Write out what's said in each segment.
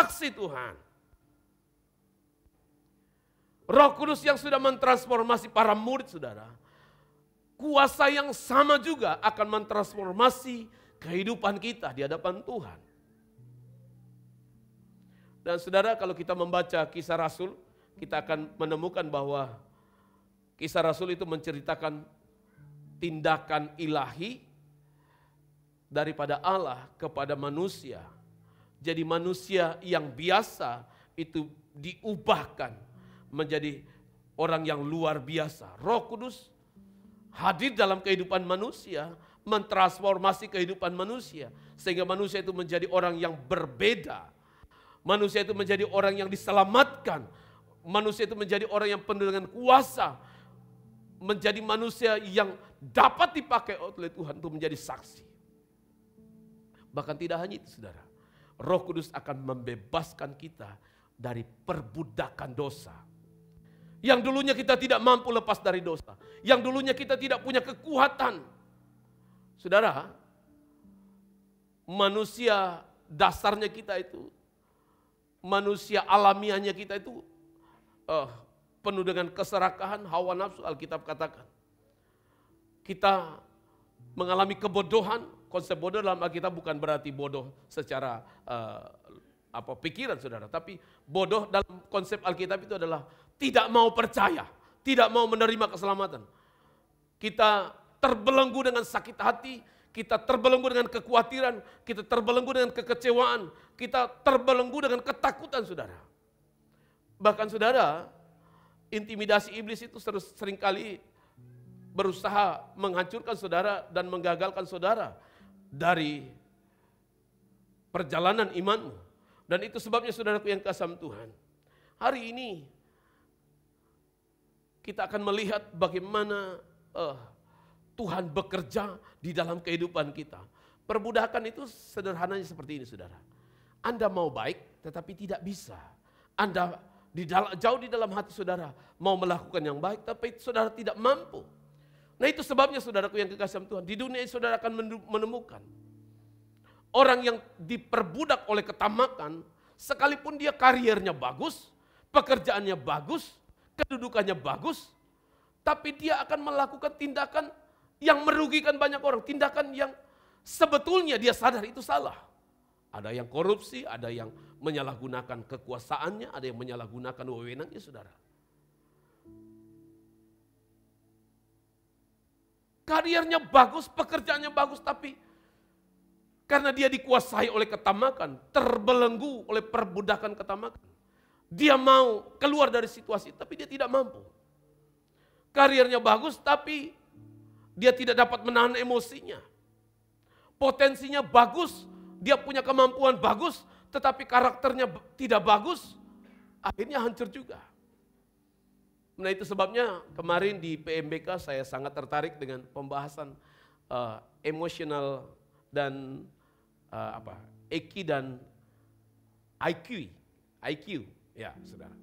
saksi Tuhan. Roh Kudus yang sudah mentransformasi para murid saudara, kuasa yang sama juga akan mentransformasi kehidupan kita di hadapan Tuhan. Dan saudara, kalau kita membaca Kisah Rasul, kita akan menemukan bahwa Kisah Rasul itu menceritakan tindakan ilahi daripada Allah kepada manusia. Jadi manusia yang biasa itu diubahkan menjadi orang yang luar biasa. Roh Kudus hadir dalam kehidupan manusia, mentransformasi kehidupan manusia. Sehingga manusia itu menjadi orang yang berbeda. Manusia itu menjadi orang yang diselamatkan. Manusia itu menjadi orang yang penuh dengan kuasa. Menjadi manusia yang dapat dipakai oleh Tuhan untuk menjadi saksi. Bahkan tidak hanya itu saudara. Roh Kudus akan membebaskan kita dari perbudakan dosa. Yang dulunya kita tidak mampu lepas dari dosa. Yang dulunya kita tidak punya kekuatan. Saudara, manusia dasarnya kita itu, manusia alamiahnya kita itu penuh dengan keserakahan, hawa nafsu, Alkitab katakan. Kita mengalami kebodohan, konsep bodoh dalam Alkitab bukan berarti bodoh secara pikiran saudara. Tapi bodoh dalam konsep Alkitab itu adalah tidak mau percaya, tidak mau menerima keselamatan. Kita terbelenggu dengan sakit hati, kita terbelenggu dengan kekhawatiran, kita terbelenggu dengan kekecewaan, kita terbelenggu dengan ketakutan saudara. Bahkan saudara, intimidasi iblis itu seringkali berusaha menghancurkan saudara dan menggagalkan saudara dari perjalanan imanmu. Dan itu sebabnya saudaraku yang kasih Tuhan. Hari ini kita akan melihat bagaimana Tuhan bekerja di dalam kehidupan kita. Perbudakan itu sederhananya seperti ini saudara. Anda mau baik tetapi tidak bisa. Anda jauh di dalam hati saudara mau melakukan yang baik tapi saudara tidak mampu. Nah itu sebabnya saudaraku yang kekasih Tuhan. Di dunia ini saudara akan menemukan orang yang diperbudak oleh ketamakan, sekalipun dia kariernya bagus, pekerjaannya bagus, kedudukannya bagus, tapi dia akan melakukan tindakan yang merugikan banyak orang. Tindakan yang sebetulnya dia sadar itu salah. Ada yang korupsi, ada yang menyalahgunakan kekuasaannya, ada yang menyalahgunakan wewenangnya saudara. Kariernya bagus, pekerjaannya bagus, tapi karena dia dikuasai oleh ketamakan, terbelenggu oleh perbudakan ketamakan. Dia mau keluar dari situasi, tapi dia tidak mampu. Kariernya bagus, tapi dia tidak dapat menahan emosinya. Potensinya bagus, dia punya kemampuan bagus, tetapi karakternya tidak bagus, akhirnya hancur juga. Nah itu sebabnya kemarin di PMBK saya sangat tertarik dengan pembahasan emosional dan EQ dan IQ, ya saudara.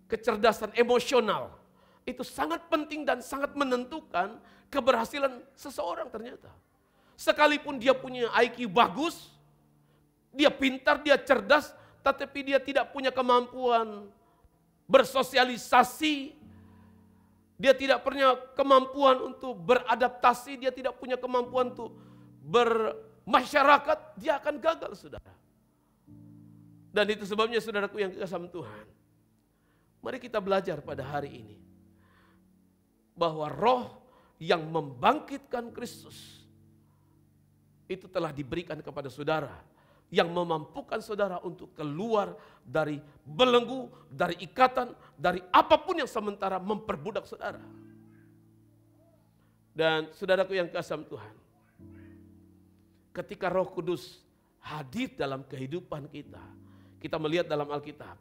Kecerdasan emosional itu sangat penting dan sangat menentukan keberhasilan seseorang ternyata. Sekalipun dia punya IQ bagus, dia pintar, dia cerdas, tetapi dia tidak punya kemampuan bersosialisasi, dia tidak punya kemampuan untuk beradaptasi, dia tidak punya kemampuan untuk bermasyarakat, dia akan gagal saudara. Dan itu sebabnya saudaraku yang kekasih Tuhan, mari kita belajar pada hari ini bahwa roh yang membangkitkan Kristus itu telah diberikan kepada saudara, yang memampukan saudara untuk keluar dari belenggu, dari ikatan, dari apapun yang sementara memperbudak saudara. Dan saudaraku yang kasih Tuhan, ketika Roh Kudus hadir dalam kehidupan kita, kita melihat dalam Alkitab,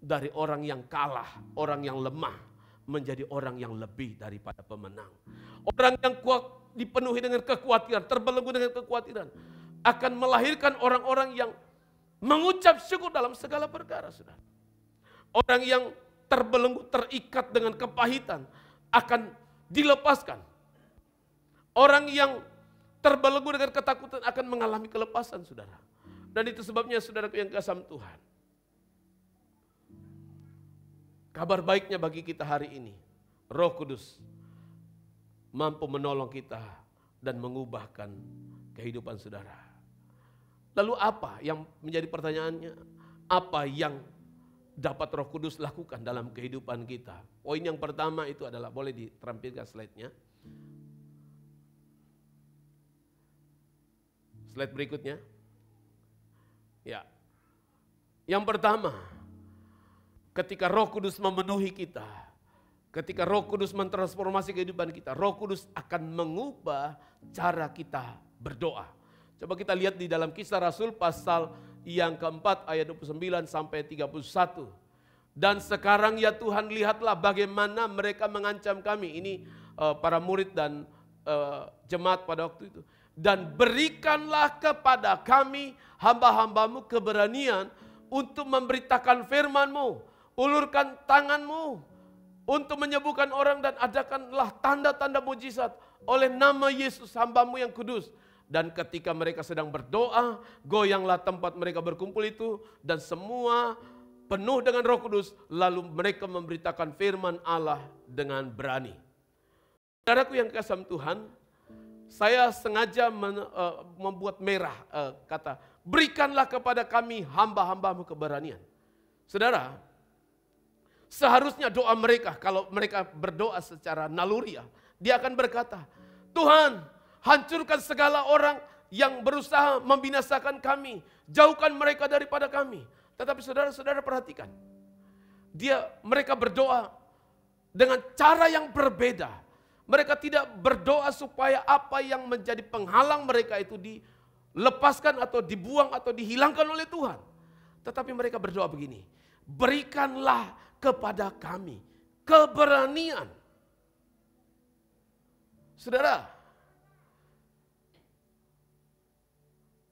dari orang yang kalah, orang yang lemah, menjadi orang yang lebih daripada pemenang. Orang yang kuat dipenuhi dengan kekhawatiran, terbelenggu dengan kekhawatiran, akan melahirkan orang-orang yang mengucap syukur dalam segala perkara, saudara. Orang yang terbelenggu, terikat dengan kepahitan, akan dilepaskan. Orang yang terbelenggu dengan ketakutan akan mengalami kelepasan, saudara. Dan itu sebabnya saudaraku yang kasih Tuhan. Kabar baiknya bagi kita hari ini, Roh Kudus mampu menolong kita dan mengubahkan kehidupan saudara. Lalu apa yang menjadi pertanyaannya? Apa yang dapat Roh Kudus lakukan dalam kehidupan kita? Poin yang pertama itu adalah, boleh ditampilkan slide-nya. Slide berikutnya. Ya. Yang pertama, ketika Roh Kudus memenuhi kita, ketika Roh Kudus mentransformasi kehidupan kita, Roh Kudus akan mengubah cara kita berdoa. Coba kita lihat di dalam Kisah Rasul pasal yang keempat ayat 29 sampai 31. Dan sekarang ya Tuhan, lihatlah bagaimana mereka mengancam kami. Ini para murid dan jemaat pada waktu itu. Dan berikanlah kepada kami hamba-hambamu keberanian untuk memberitakan firman-Mu. Ulurkan tangan-Mu untuk menyembuhkan orang dan adakanlah tanda-tanda mujizat oleh nama Yesus hamba-Mu yang kudus. Dan ketika mereka sedang berdoa, goyanglah tempat mereka berkumpul itu dan semua penuh dengan Roh Kudus, lalu mereka memberitakan firman Allah dengan berani. Saudaraku yang kasih Tuhan, saya sengaja membuat merah kata, berikanlah kepada kami hamba-hambamu keberanian. Saudara, seharusnya doa mereka, kalau mereka berdoa secara naluriah, dia akan berkata, Tuhan, hancurkan segala orang yang berusaha membinasakan kami, jauhkan mereka daripada kami. Tetapi saudara-saudara perhatikan, mereka berdoa dengan cara yang berbeda. Mereka tidak berdoa supaya apa yang menjadi penghalang mereka itu dilepaskan atau dibuang atau dihilangkan oleh Tuhan. Tetapi mereka berdoa begini, berikanlah kepada kami keberanian. Saudara,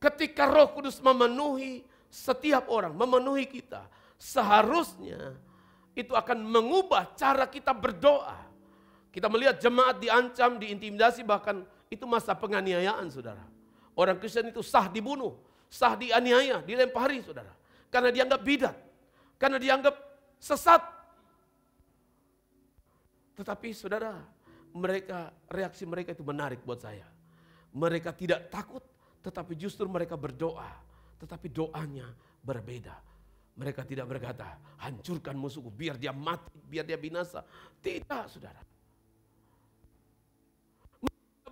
ketika Roh Kudus memenuhi setiap orang, memenuhi kita, seharusnya itu akan mengubah cara kita berdoa. Kita melihat jemaat diancam, diintimidasi, bahkan itu masa penganiayaan, saudara. Orang Kristen itu sah dibunuh, sah dianiaya, dilempari, saudara. Karena dianggap bidat, karena dianggap sesat. Tetapi saudara, reaksi mereka itu menarik buat saya. Mereka tidak takut, tetapi justru mereka berdoa. Tetapi doanya berbeda. Mereka tidak berkata, hancurkan musuhku, biar dia mati, biar dia binasa. Tidak, saudara.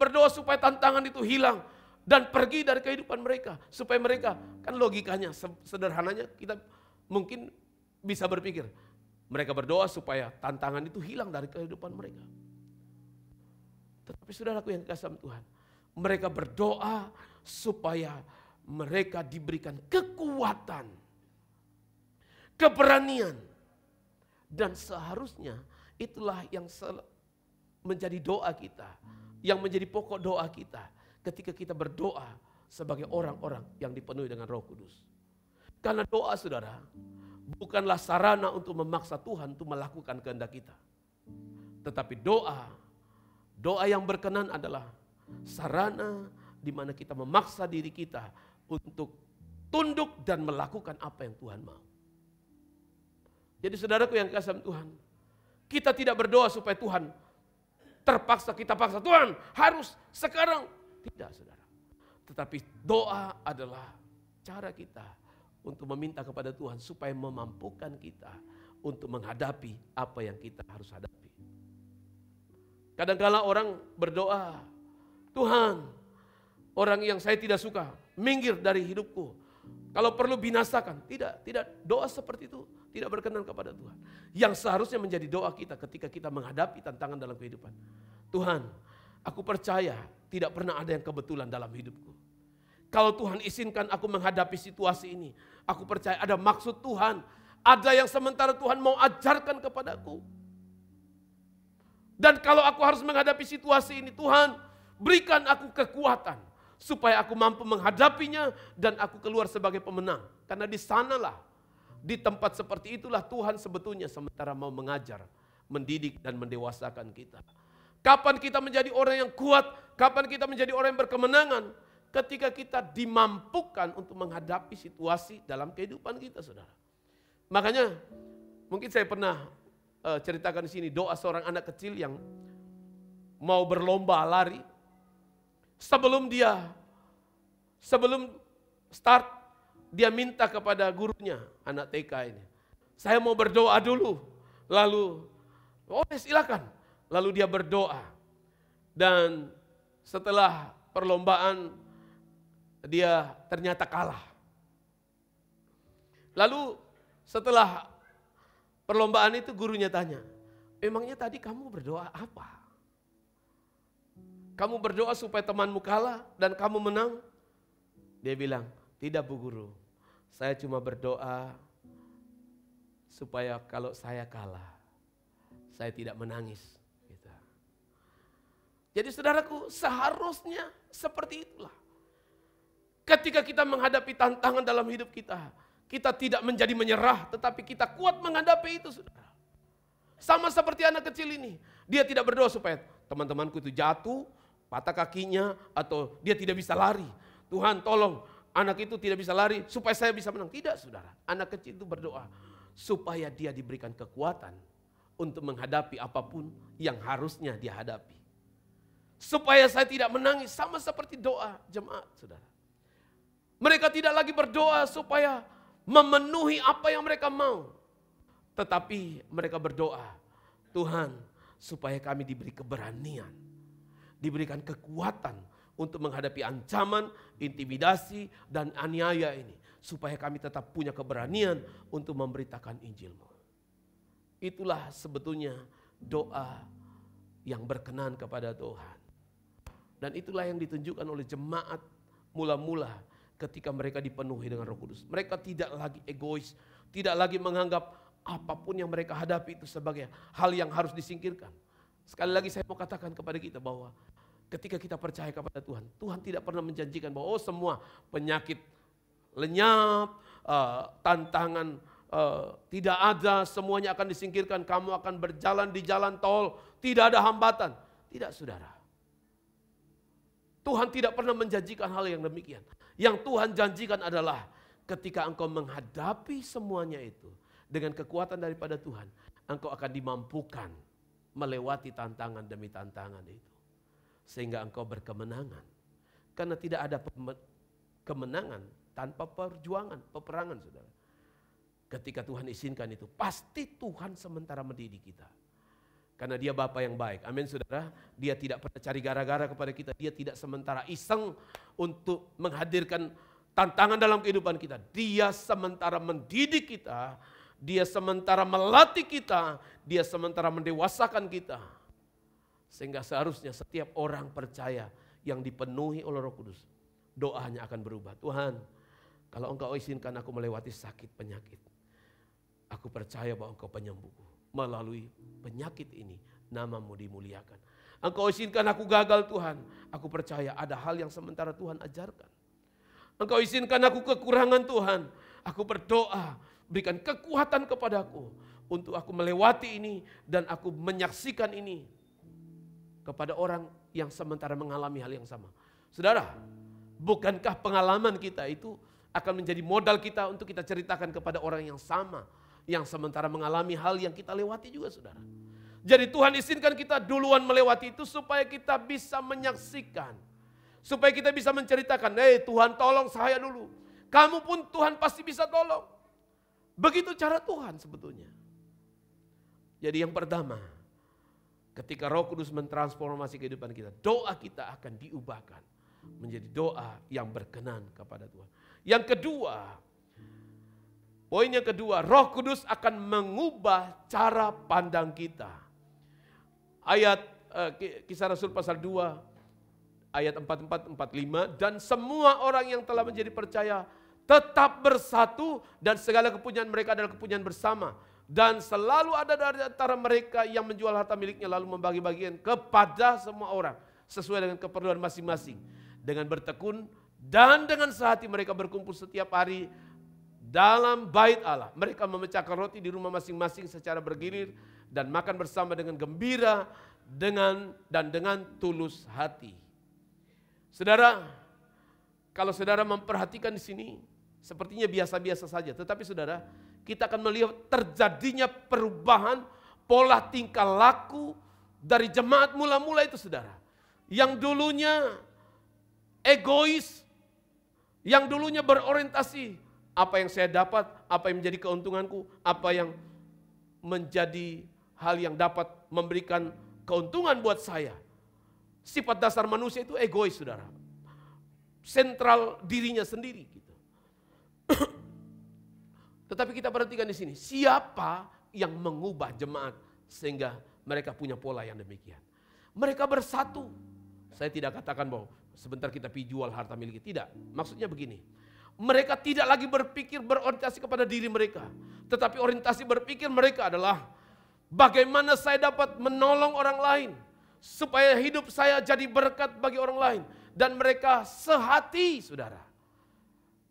Berdoa supaya tantangan itu hilang dan pergi dari kehidupan mereka. Supaya mereka, kan logikanya, sederhananya kita mungkin bisa berpikir. Mereka berdoa supaya tantangan itu hilang dari kehidupan mereka. Tetapi saudaraku yang kasih Tuhan, mereka berdoa supaya mereka diberikan kekuatan, keberanian. Dan seharusnya itulah yang menjadi doa kita. Yang menjadi pokok doa kita ketika kita berdoa sebagai orang-orang yang dipenuhi dengan Roh Kudus. Karena doa, saudara, bukanlah sarana untuk memaksa Tuhan untuk melakukan kehendak kita. Tetapi doa yang berkenan adalah sarana di mana kita memaksa diri kita untuk tunduk dan melakukan apa yang Tuhan mau. Jadi saudaraku yang kasih Tuhan, kita tidak berdoa supaya Tuhan terpaksa, kita paksa, Tuhan harus sekarang. Tidak, saudara. Tetapi doa adalah cara kita untuk meminta kepada Tuhan supaya memampukan kita untuk menghadapi apa yang kita harus hadapi. Kadang-kala orang berdoa, Tuhan, orang yang saya tidak suka, minggir dari hidupku. Kalau perlu binasakan. Tidak, doa seperti itu tidak berkenan kepada Tuhan. Yang seharusnya menjadi doa kita ketika kita menghadapi tantangan dalam kehidupan. Tuhan, aku percaya tidak pernah ada yang kebetulan dalam hidupku. Kalau Tuhan izinkan aku menghadapi situasi ini, aku percaya ada maksud Tuhan. Ada yang sementara Tuhan mau ajarkan kepadaku. Dan kalau aku harus menghadapi situasi ini, Tuhan berikan aku kekuatan supaya aku mampu menghadapinya dan aku keluar sebagai pemenang. Karena di sanalah, di tempat seperti itulah Tuhan sebetulnya sementara mau mengajar, mendidik dan mendewasakan kita. Kapan kita menjadi orang yang kuat, kapan kita menjadi orang yang berkemenangan, ketika kita dimampukan untuk menghadapi situasi dalam kehidupan kita, saudara. Makanya mungkin saya pernah ceritakan di sini doa seorang anak kecil yang mau berlomba lari. Sebelum start, dia minta kepada gurunya, anak TK ini. Saya mau berdoa dulu. Lalu, silakan. Lalu dia berdoa. Dan setelah perlombaan, dia ternyata kalah. Lalu setelah perlombaan itu gurunya tanya, emangnya tadi kamu berdoa apa? Kamu berdoa supaya temanmu kalah dan kamu menang? Dia bilang, tidak Bu Guru, saya cuma berdoa supaya kalau saya kalah, saya tidak menangis. Gitu. Jadi saudaraku, seharusnya seperti itulah. Ketika kita menghadapi tantangan dalam hidup kita, kita tidak menjadi menyerah, tetapi kita kuat menghadapi itu, saudara. Sama seperti anak kecil ini, dia tidak berdoa supaya teman-temanku itu jatuh, patah kakinya, atau dia tidak bisa lari. Tuhan tolong anak itu tidak bisa lari supaya saya bisa menang. Tidak, saudara. Anak kecil itu berdoa supaya dia diberikan kekuatan untuk menghadapi apapun yang harusnya dia hadapi. Supaya saya tidak menangis, sama seperti doa jemaat, saudara. Mereka tidak lagi berdoa supaya memenuhi apa yang mereka mau. Tetapi mereka berdoa, Tuhan supaya kami diberi keberanian, diberikan kekuatan untuk menghadapi ancaman, intimidasi, dan aniaya ini. Supaya kami tetap punya keberanian untuk memberitakan Injil-Mu. Itulah sebetulnya doa yang berkenan kepada Tuhan. Dan itulah yang ditunjukkan oleh jemaat mula-mula ketika mereka dipenuhi dengan Roh Kudus. Mereka tidak lagi egois, tidak lagi menganggap apapun yang mereka hadapi itu sebagai hal yang harus disingkirkan. Sekali lagi saya mau katakan kepada kita bahwa ketika kita percaya kepada Tuhan, Tuhan tidak pernah menjanjikan bahwa semua penyakit lenyap, tantangan tidak ada, semuanya akan disingkirkan, kamu akan berjalan di jalan tol, tidak ada hambatan. Tidak, saudara. Tuhan tidak pernah menjanjikan hal yang demikian. Yang Tuhan janjikan adalah ketika engkau menghadapi semuanya itu dengan kekuatan daripada Tuhan, engkau akan dimampukan melewati tantangan demi tantangan itu. Sehingga engkau berkemenangan. Karena tidak ada kemenangan tanpa perjuangan, peperangan, saudara. Ketika Tuhan izinkan itu, pasti Tuhan sementara mendidik kita. Karena dia Bapa yang baik. Amin, saudara. Dia tidak pernah cari gara-gara kepada kita. Dia tidak sementara iseng untuk menghadirkan tantangan dalam kehidupan kita. Dia sementara mendidik kita. Dia sementara melatih kita. Dia sementara mendewasakan kita. Sehingga seharusnya setiap orang percaya yang dipenuhi oleh Roh Kudus, doanya akan berubah. Tuhan, kalau Engkau izinkan aku melewati sakit penyakit, aku percaya bahwa Engkau penyembuhku. Melalui penyakit ini, nama-Mu dimuliakan. Engkau izinkan aku gagal, Tuhan, aku percaya ada hal yang sementara Tuhan ajarkan. Engkau izinkan aku kekurangan, Tuhan, aku berdoa, berikan kekuatan kepadaku untuk aku melewati ini dan aku menyaksikan ini kepada orang yang sementara mengalami hal yang sama. Saudara, bukankah pengalaman kita itu akan menjadi modal kita untuk kita ceritakan kepada orang yang sama, yang sementara mengalami hal yang kita lewati juga, saudara. Jadi Tuhan izinkan kita duluan melewati itu supaya kita bisa menyaksikan, supaya kita bisa menceritakan, Tuhan tolong saya dulu. Kamu pun Tuhan pasti bisa tolong. Begitu cara Tuhan sebetulnya. Jadi yang pertama, ketika Roh Kudus mentransformasi kehidupan kita, doa kita akan diubahkan menjadi doa yang berkenan kepada Tuhan. Yang kedua, poin yang kedua, Roh Kudus akan mengubah cara pandang kita. Ayat Kisah Rasul pasal 2, ayat 44-45, dan semua orang yang telah menjadi percaya tetap bersatu dan segala kepunyaan mereka adalah kepunyaan bersama. Dan selalu ada dari antara mereka yang menjual harta miliknya lalu membagi-bagikan kepada semua orang sesuai dengan keperluan masing-masing. Dengan bertekun dan dengan sehati mereka berkumpul setiap hari dalam bait Allah. Mereka memecahkan roti di rumah masing-masing secara bergilir dan makan bersama dengan gembira dengan tulus hati. Saudara, Kalau saudara memperhatikan di sini, sepertinya biasa-biasa saja. Tetapi saudara, kita akan melihat terjadinya perubahan pola tingkah laku dari jemaat mula-mula itu saudara. Yang dulunya egois, yang dulunya berorientasi, apa yang saya dapat, apa yang menjadi keuntunganku, apa yang menjadi hal yang dapat memberikan keuntungan buat saya. Sifat dasar manusia itu egois saudara. Sentral dirinya sendiri gitu. Tetapi kita perhatikan di sini, siapa yang mengubah jemaat sehingga mereka punya pola yang demikian. Mereka bersatu. Saya tidak katakan bahwa sebentar kita jual harta milik kita. Tidak, maksudnya begini. Mereka tidak lagi berpikir berorientasi kepada diri mereka. Tetapi orientasi berpikir mereka adalah bagaimana saya dapat menolong orang lain. Supaya hidup saya jadi berkat bagi orang lain. Dan mereka sehati saudara.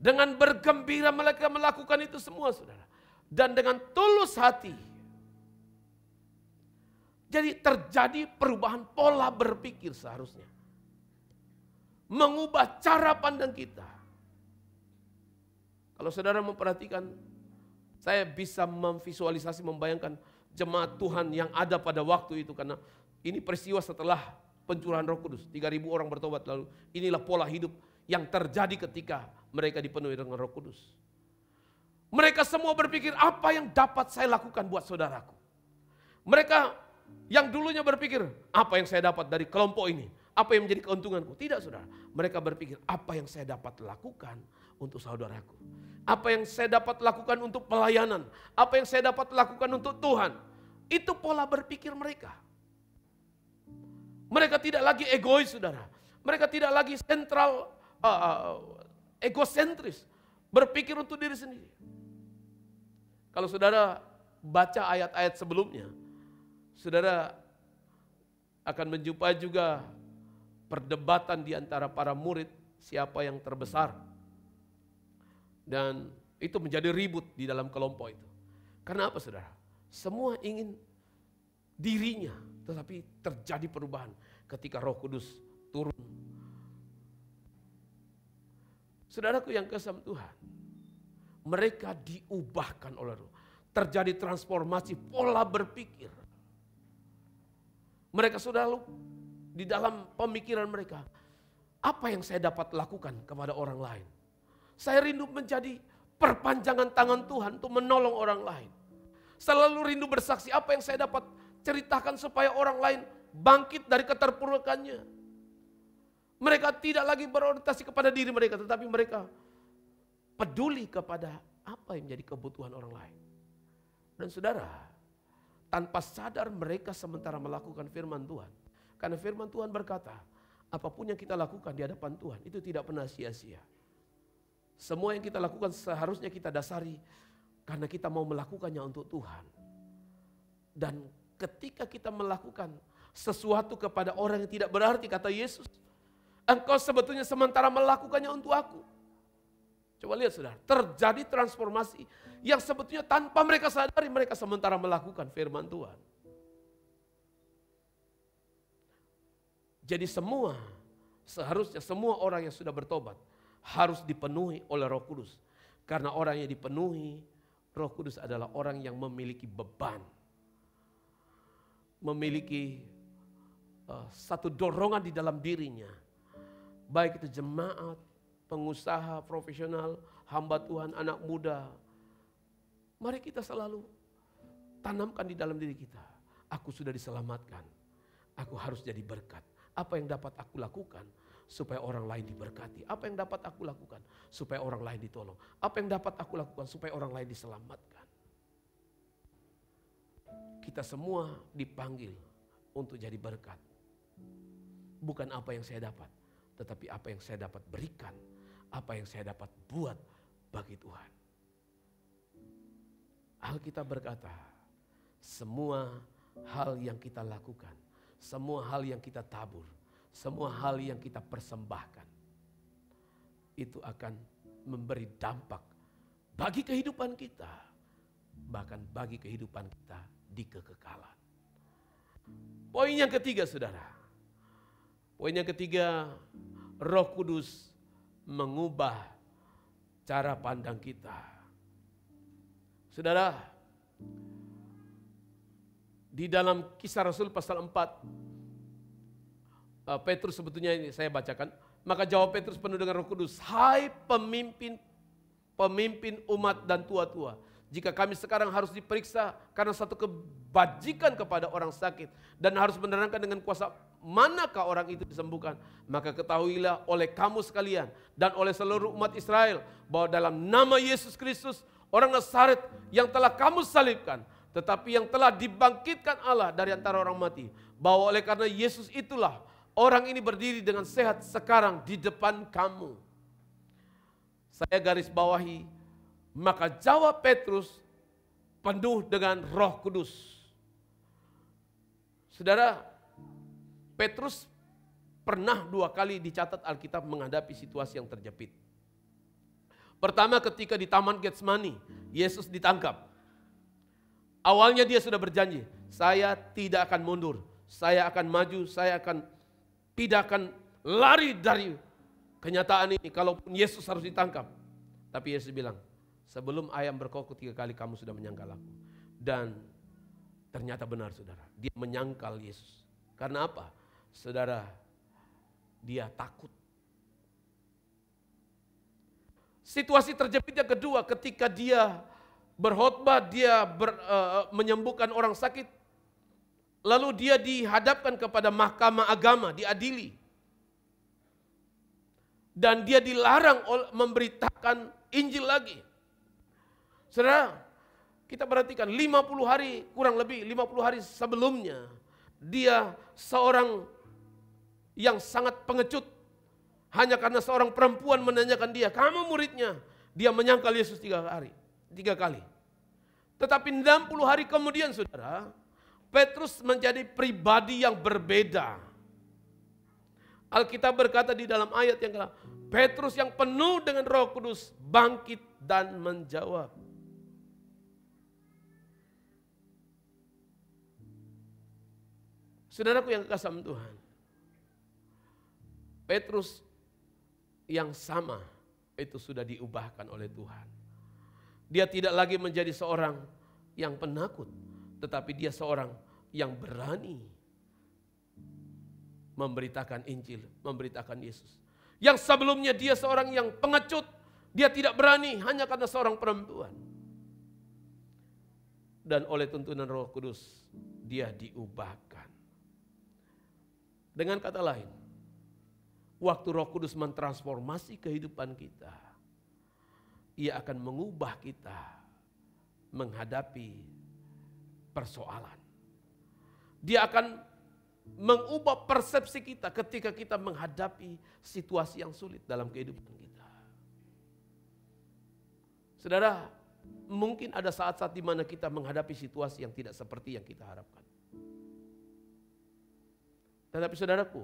Dengan bergembira mereka melakukan itu semua saudara. Dan dengan tulus hati. Jadi terjadi perubahan pola berpikir seharusnya. Mengubah cara pandang kita. Kalau saudara memperhatikan, saya bisa memvisualisasi, membayangkan jemaat Tuhan yang ada pada waktu itu. Karena ini peristiwa setelah pencurahan Roh Kudus. 3.000 orang bertobat lalu. Inilah pola hidup yang terjadi ketika mereka dipenuhi dengan Roh Kudus. Mereka semua berpikir apa yang dapat saya lakukan buat saudaraku. Mereka yang dulunya berpikir apa yang saya dapat dari kelompok ini. Apa yang menjadi keuntunganku. Tidak saudara. Mereka berpikir apa yang saya dapat lakukan untuk saudaraku. Apa yang saya dapat lakukan untuk pelayanan. Apa yang saya dapat lakukan untuk Tuhan. Itu pola berpikir mereka. Mereka tidak lagi egois saudara. Mereka tidak lagi sentral, egosentris. Berpikir untuk diri sendiri. Kalau saudara baca ayat-ayat sebelumnya. Saudara akan menjumpai juga perdebatan di antara para murid. Siapa yang terbesar. Dan itu menjadi ribut di dalam kelompok itu. Karena apa saudara? Semua ingin dirinya. Tetapi terjadi perubahan ketika Roh Kudus turun. Saudaraku yang kesam Tuhan, mereka diubahkan oleh Roh. Terjadi transformasi pola berpikir. Mereka selalu di dalam pemikiran mereka, apa yang saya dapat lakukan kepada orang lain? Saya rindu menjadi perpanjangan tangan Tuhan untuk menolong orang lain. Selalu rindu bersaksi apa yang saya dapat ceritakan supaya orang lain bangkit dari keterpurukannya. Mereka tidak lagi berorientasi kepada diri mereka, tetapi mereka peduli kepada apa yang menjadi kebutuhan orang lain. Dan saudara, tanpa sadar mereka sementara melakukan firman Tuhan. Karena firman Tuhan berkata, apapun yang kita lakukan di hadapan Tuhan itu tidak pernah sia-sia. Semua yang kita lakukan seharusnya kita dasari karena kita mau melakukannya untuk Tuhan. Dan ketika kita melakukan sesuatu kepada orang yang tidak berarti, kata Yesus, engkau sebetulnya sementara melakukannya untuk aku. Coba lihat saudara, terjadi transformasi yang sebetulnya tanpa mereka sadari mereka sementara melakukan firman Tuhan. Jadi seharusnya semua orang yang sudah bertobat harus dipenuhi oleh Roh Kudus. Karena orang yang dipenuhi Roh Kudus adalah orang yang memiliki beban. Memiliki satu dorongan di dalam dirinya. Baik itu jemaat, pengusaha, profesional, hamba Tuhan, anak muda. Mari kita selalu tanamkan di dalam diri kita. Aku sudah diselamatkan. Aku harus jadi berkat. Apa yang dapat aku lakukan supaya orang lain diberkati? Apa yang dapat aku lakukan supaya orang lain ditolong? Apa yang dapat aku lakukan supaya orang lain diselamatkan? Kita semua dipanggil untuk jadi berkat. Bukan apa yang saya dapat, tetapi apa yang saya dapat berikan, apa yang saya dapat buat bagi Tuhan. Alkitab berkata, semua hal yang kita lakukan, semua hal yang kita tabur, semua hal yang kita persembahkan, itu akan memberi dampak bagi kehidupan kita, bahkan bagi kehidupan kita di kekekalan. Poin yang ketiga saudara. Poin yang ketiga, Roh Kudus mengubah cara pandang kita. Saudara, di dalam Kisah Rasul pasal 4, Petrus sebetulnya ini saya bacakan. Maka jawab Petrus penuh dengan Roh Kudus, "Hai pemimpin umat dan tua-tua, jika kami sekarang harus diperiksa karena satu kebajikan kepada orang sakit dan harus menerangkan dengan kuasa manakah orang itu disembuhkan, maka ketahuilah oleh kamu sekalian dan oleh seluruh umat Israel bahwa dalam nama Yesus Kristus orang Nazaret yang telah kamu salibkan, tetapi yang telah dibangkitkan Allah dari antara orang mati, bahwa oleh karena Yesus itulah orang ini berdiri dengan sehat sekarang di depan kamu." Saya garis bawahi, maka jawab Petrus penuh dengan Roh Kudus. Saudara, Petrus pernah 2 kali dicatat Alkitab menghadapi situasi yang terjepit. Pertama ketika di Taman Getsemani, Yesus ditangkap. Awalnya dia sudah berjanji, saya tidak akan mundur, saya akan maju, saya tidak akan lari dari kenyataan ini kalaupun Yesus harus ditangkap. Tapi Yesus bilang, sebelum ayam berkokok 3 kali kamu sudah menyangkal aku. Dan ternyata benar saudara, dia menyangkal Yesus. Karena apa? Saudara, dia takut. Situasi terjepitnya kedua ketika dia berkhotbah, dia menyembuhkan orang sakit. Lalu dia dihadapkan kepada mahkamah agama, diadili. Dan dia dilarang memberitakan Injil lagi. Saudara, kita perhatikan 50 hari, kurang lebih 50 hari sebelumnya, dia seorang yang sangat pengecut. Hanya karena seorang perempuan menanyakan dia, kamu muridnya? Dia menyangkal Yesus 3 kali. Tetapi 60 hari kemudian saudara, Petrus menjadi pribadi yang berbeda. Alkitab berkata di dalam ayat yang kedua, Petrus yang penuh dengan Roh Kudus bangkit dan menjawab. Saudaraku yang kekasih Tuhan, Petrus yang sama itu sudah diubahkan oleh Tuhan. Dia tidak lagi menjadi seorang yang penakut, tetapi dia seorang yang berani memberitakan Injil, memberitakan Yesus. Yang sebelumnya dia seorang yang pengecut, dia tidak berani hanya karena seorang perempuan. Dan oleh tuntunan Roh Kudus, dia diubahkan. Dengan kata lain, waktu Roh Kudus mentransformasi kehidupan kita, Ia akan mengubah kita menghadapi persoalan. Dia akan mengubah persepsi kita ketika kita menghadapi situasi yang sulit dalam kehidupan kita. Saudara, mungkin ada saat-saat di mana kita menghadapi situasi yang tidak seperti yang kita harapkan. Tetapi saudaraku,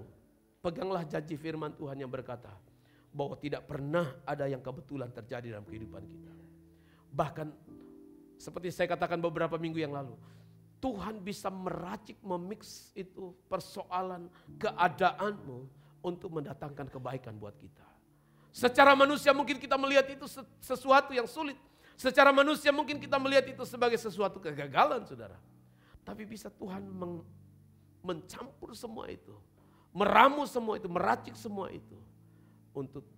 peganglah janji firman Tuhan yang berkata bahwa tidak pernah ada yang kebetulan terjadi dalam kehidupan kita. Bahkan seperti saya katakan beberapa minggu yang lalu, Tuhan bisa meracik, memix itu persoalan keadaanmu untuk mendatangkan kebaikan buat kita. Secara manusia mungkin kita melihat itu sesuatu yang sulit. Secara manusia mungkin kita melihat itu sebagai sesuatu kegagalan, saudara. Tapi bisa Tuhan mencampur semua itu, meramu semua itu, meracik semua itu untuk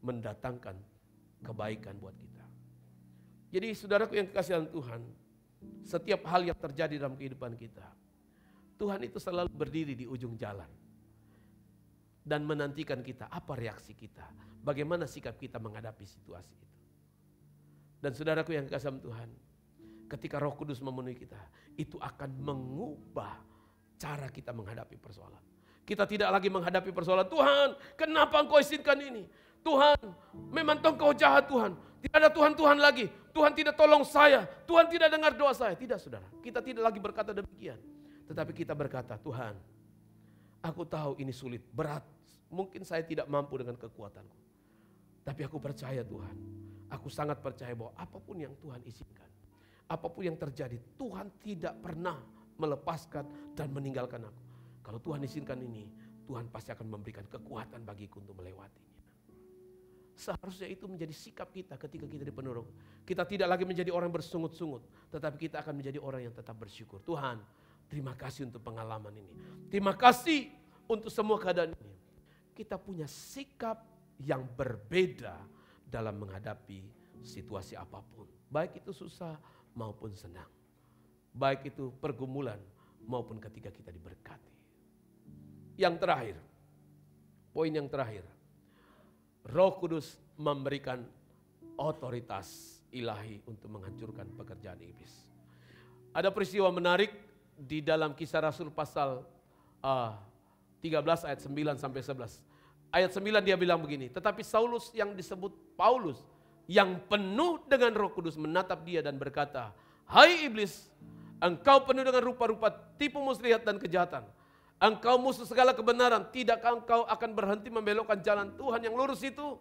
mendatangkan kebaikan buat kita. Jadi saudaraku yang kekasihan Tuhan, setiap hal yang terjadi dalam kehidupan kita, Tuhan itu selalu berdiri di ujung jalan dan menantikan kita, apa reaksi kita, bagaimana sikap kita menghadapi situasi itu. Dan saudaraku yang kekasihan Tuhan, ketika Roh Kudus memenuhi kita, itu akan mengubah cara kita menghadapi persoalan. Kita tidak lagi menghadapi persoalan, Tuhan kenapa Engkau izinkan ini? Tuhan memang Engkau jahat Tuhan. Tidak ada Tuhan-Tuhan lagi. Tuhan tidak tolong saya. Tuhan tidak dengar doa saya. Tidak saudara, kita tidak lagi berkata demikian. Tetapi kita berkata, Tuhan aku tahu ini sulit, berat. Mungkin saya tidak mampu dengan kekuatanku. Tapi aku percaya Tuhan. Aku sangat percaya bahwa apapun yang Tuhan izinkan, apapun yang terjadi, Tuhan tidak pernah melepaskan dan meninggalkan aku. Kalau Tuhan izinkan ini, Tuhan pasti akan memberikan kekuatan bagiku untuk melewatinya. Seharusnya itu menjadi sikap kita ketika kita dipenuhi Roh. Kita tidak lagi menjadi orang bersungut-sungut, tetapi kita akan menjadi orang yang tetap bersyukur. Tuhan, terima kasih untuk pengalaman ini. Terima kasih untuk semua keadaan ini. Kita punya sikap yang berbeda dalam menghadapi situasi apapun. Baik itu susah maupun senang. Baik itu pergumulan maupun ketika kita diberkati. Yang terakhir, poin yang terakhir. Roh Kudus memberikan otoritas ilahi untuk menghancurkan pekerjaan iblis. Ada peristiwa menarik di dalam Kisah Rasul pasal 13 ayat 9 sampai 11. Ayat 9 dia bilang begini, tetapi Saulus yang disebut Paulus yang penuh dengan Roh Kudus menatap dia dan berkata, "Hai iblis, engkau penuh dengan rupa-rupa tipu muslihat dan kejahatan. Engkau musuh segala kebenaran, tidakkah engkau akan berhenti membelokkan jalan Tuhan yang lurus itu?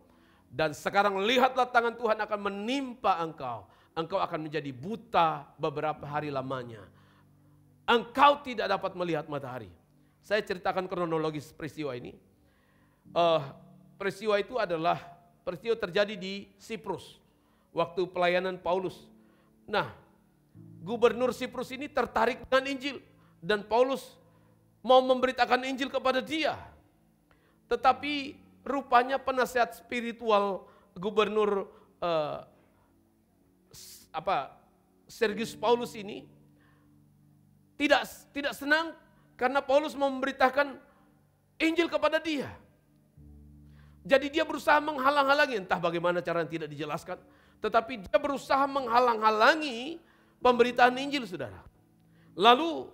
Dan sekarang lihatlah tangan Tuhan akan menimpa engkau. Engkau akan menjadi buta beberapa hari lamanya. Engkau tidak dapat melihat matahari." Saya ceritakan kronologis peristiwa ini. Peristiwa itu adalah peristiwa terjadi di Siprus. Waktu pelayanan Paulus. Nah, gubernur Siprus ini tertarik dengan Injil. Dan Paulus mau memberitakan Injil kepada dia. Tetapi rupanya penasehat spiritual gubernur Sergius Paulus ini tidak senang karena Paulus mau memberitakan Injil kepada dia. Jadi dia berusaha menghalang-halangi, entah bagaimana caranya tidak dijelaskan. Tetapi dia berusaha menghalang-halangi pemberitaan Injil, saudara. Lalu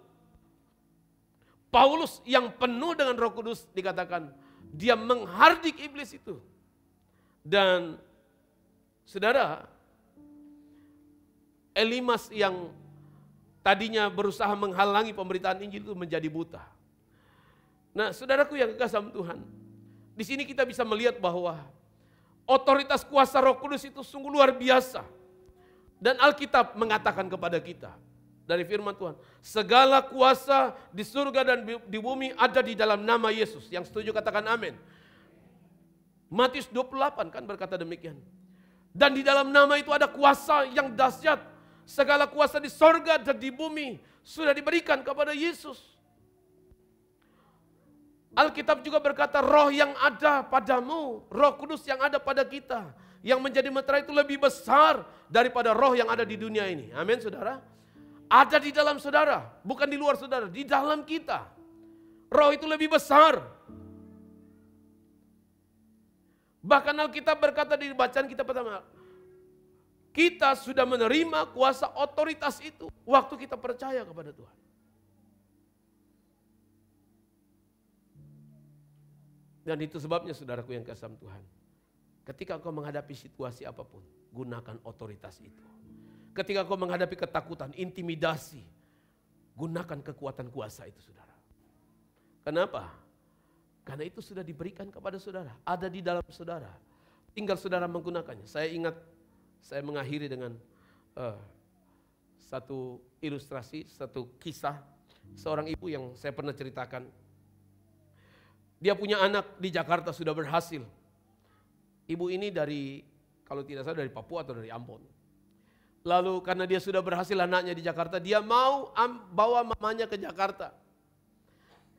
Paulus yang penuh dengan Roh Kudus dikatakan dia menghardik iblis itu. Dan saudara, Elimas yang tadinya berusaha menghalangi pemberitaan Injil itu menjadi buta. Nah, saudaraku yang kekasih Tuhan, di sini kita bisa melihat bahwa otoritas kuasa Roh Kudus itu sungguh luar biasa. Dan Alkitab mengatakan kepada kita dari firman Tuhan, segala kuasa di surga dan di bumi ada di dalam nama Yesus. Yang setuju katakan amin. Matius 28 kan berkata demikian. Dan di dalam nama itu ada kuasa yang dahsyat. Segala kuasa di surga dan di bumi sudah diberikan kepada Yesus. Alkitab juga berkata roh yang ada padamu, Roh Kudus yang ada pada kita, yang menjadi meterai itu lebih besar daripada roh yang ada di dunia ini. Amin, saudara. Ada di dalam saudara, bukan di luar saudara, di dalam kita. Roh itu lebih besar. Bahkan Alkitab berkata di bacaan kita pertama, kita sudah menerima kuasa otoritas itu waktu kita percaya kepada Tuhan. Dan itu sebabnya saudaraku yang kasih Tuhan, ketika engkau menghadapi situasi apapun, gunakan otoritas itu. Ketika kau menghadapi ketakutan, intimidasi, gunakan kekuatan kuasa itu, saudara. Kenapa? Karena itu sudah diberikan kepada saudara, ada di dalam saudara. Tinggal saudara menggunakannya. Saya ingat, saya mengakhiri dengan satu ilustrasi, satu kisah. Seorang ibu yang saya pernah ceritakan. Dia punya anak di Jakarta sudah berhasil. Ibu ini dari, kalau tidak salah dari Papua atau dari Ambon. Lalu karena dia sudah berhasil anaknya di Jakarta, dia mau bawa mamanya ke Jakarta.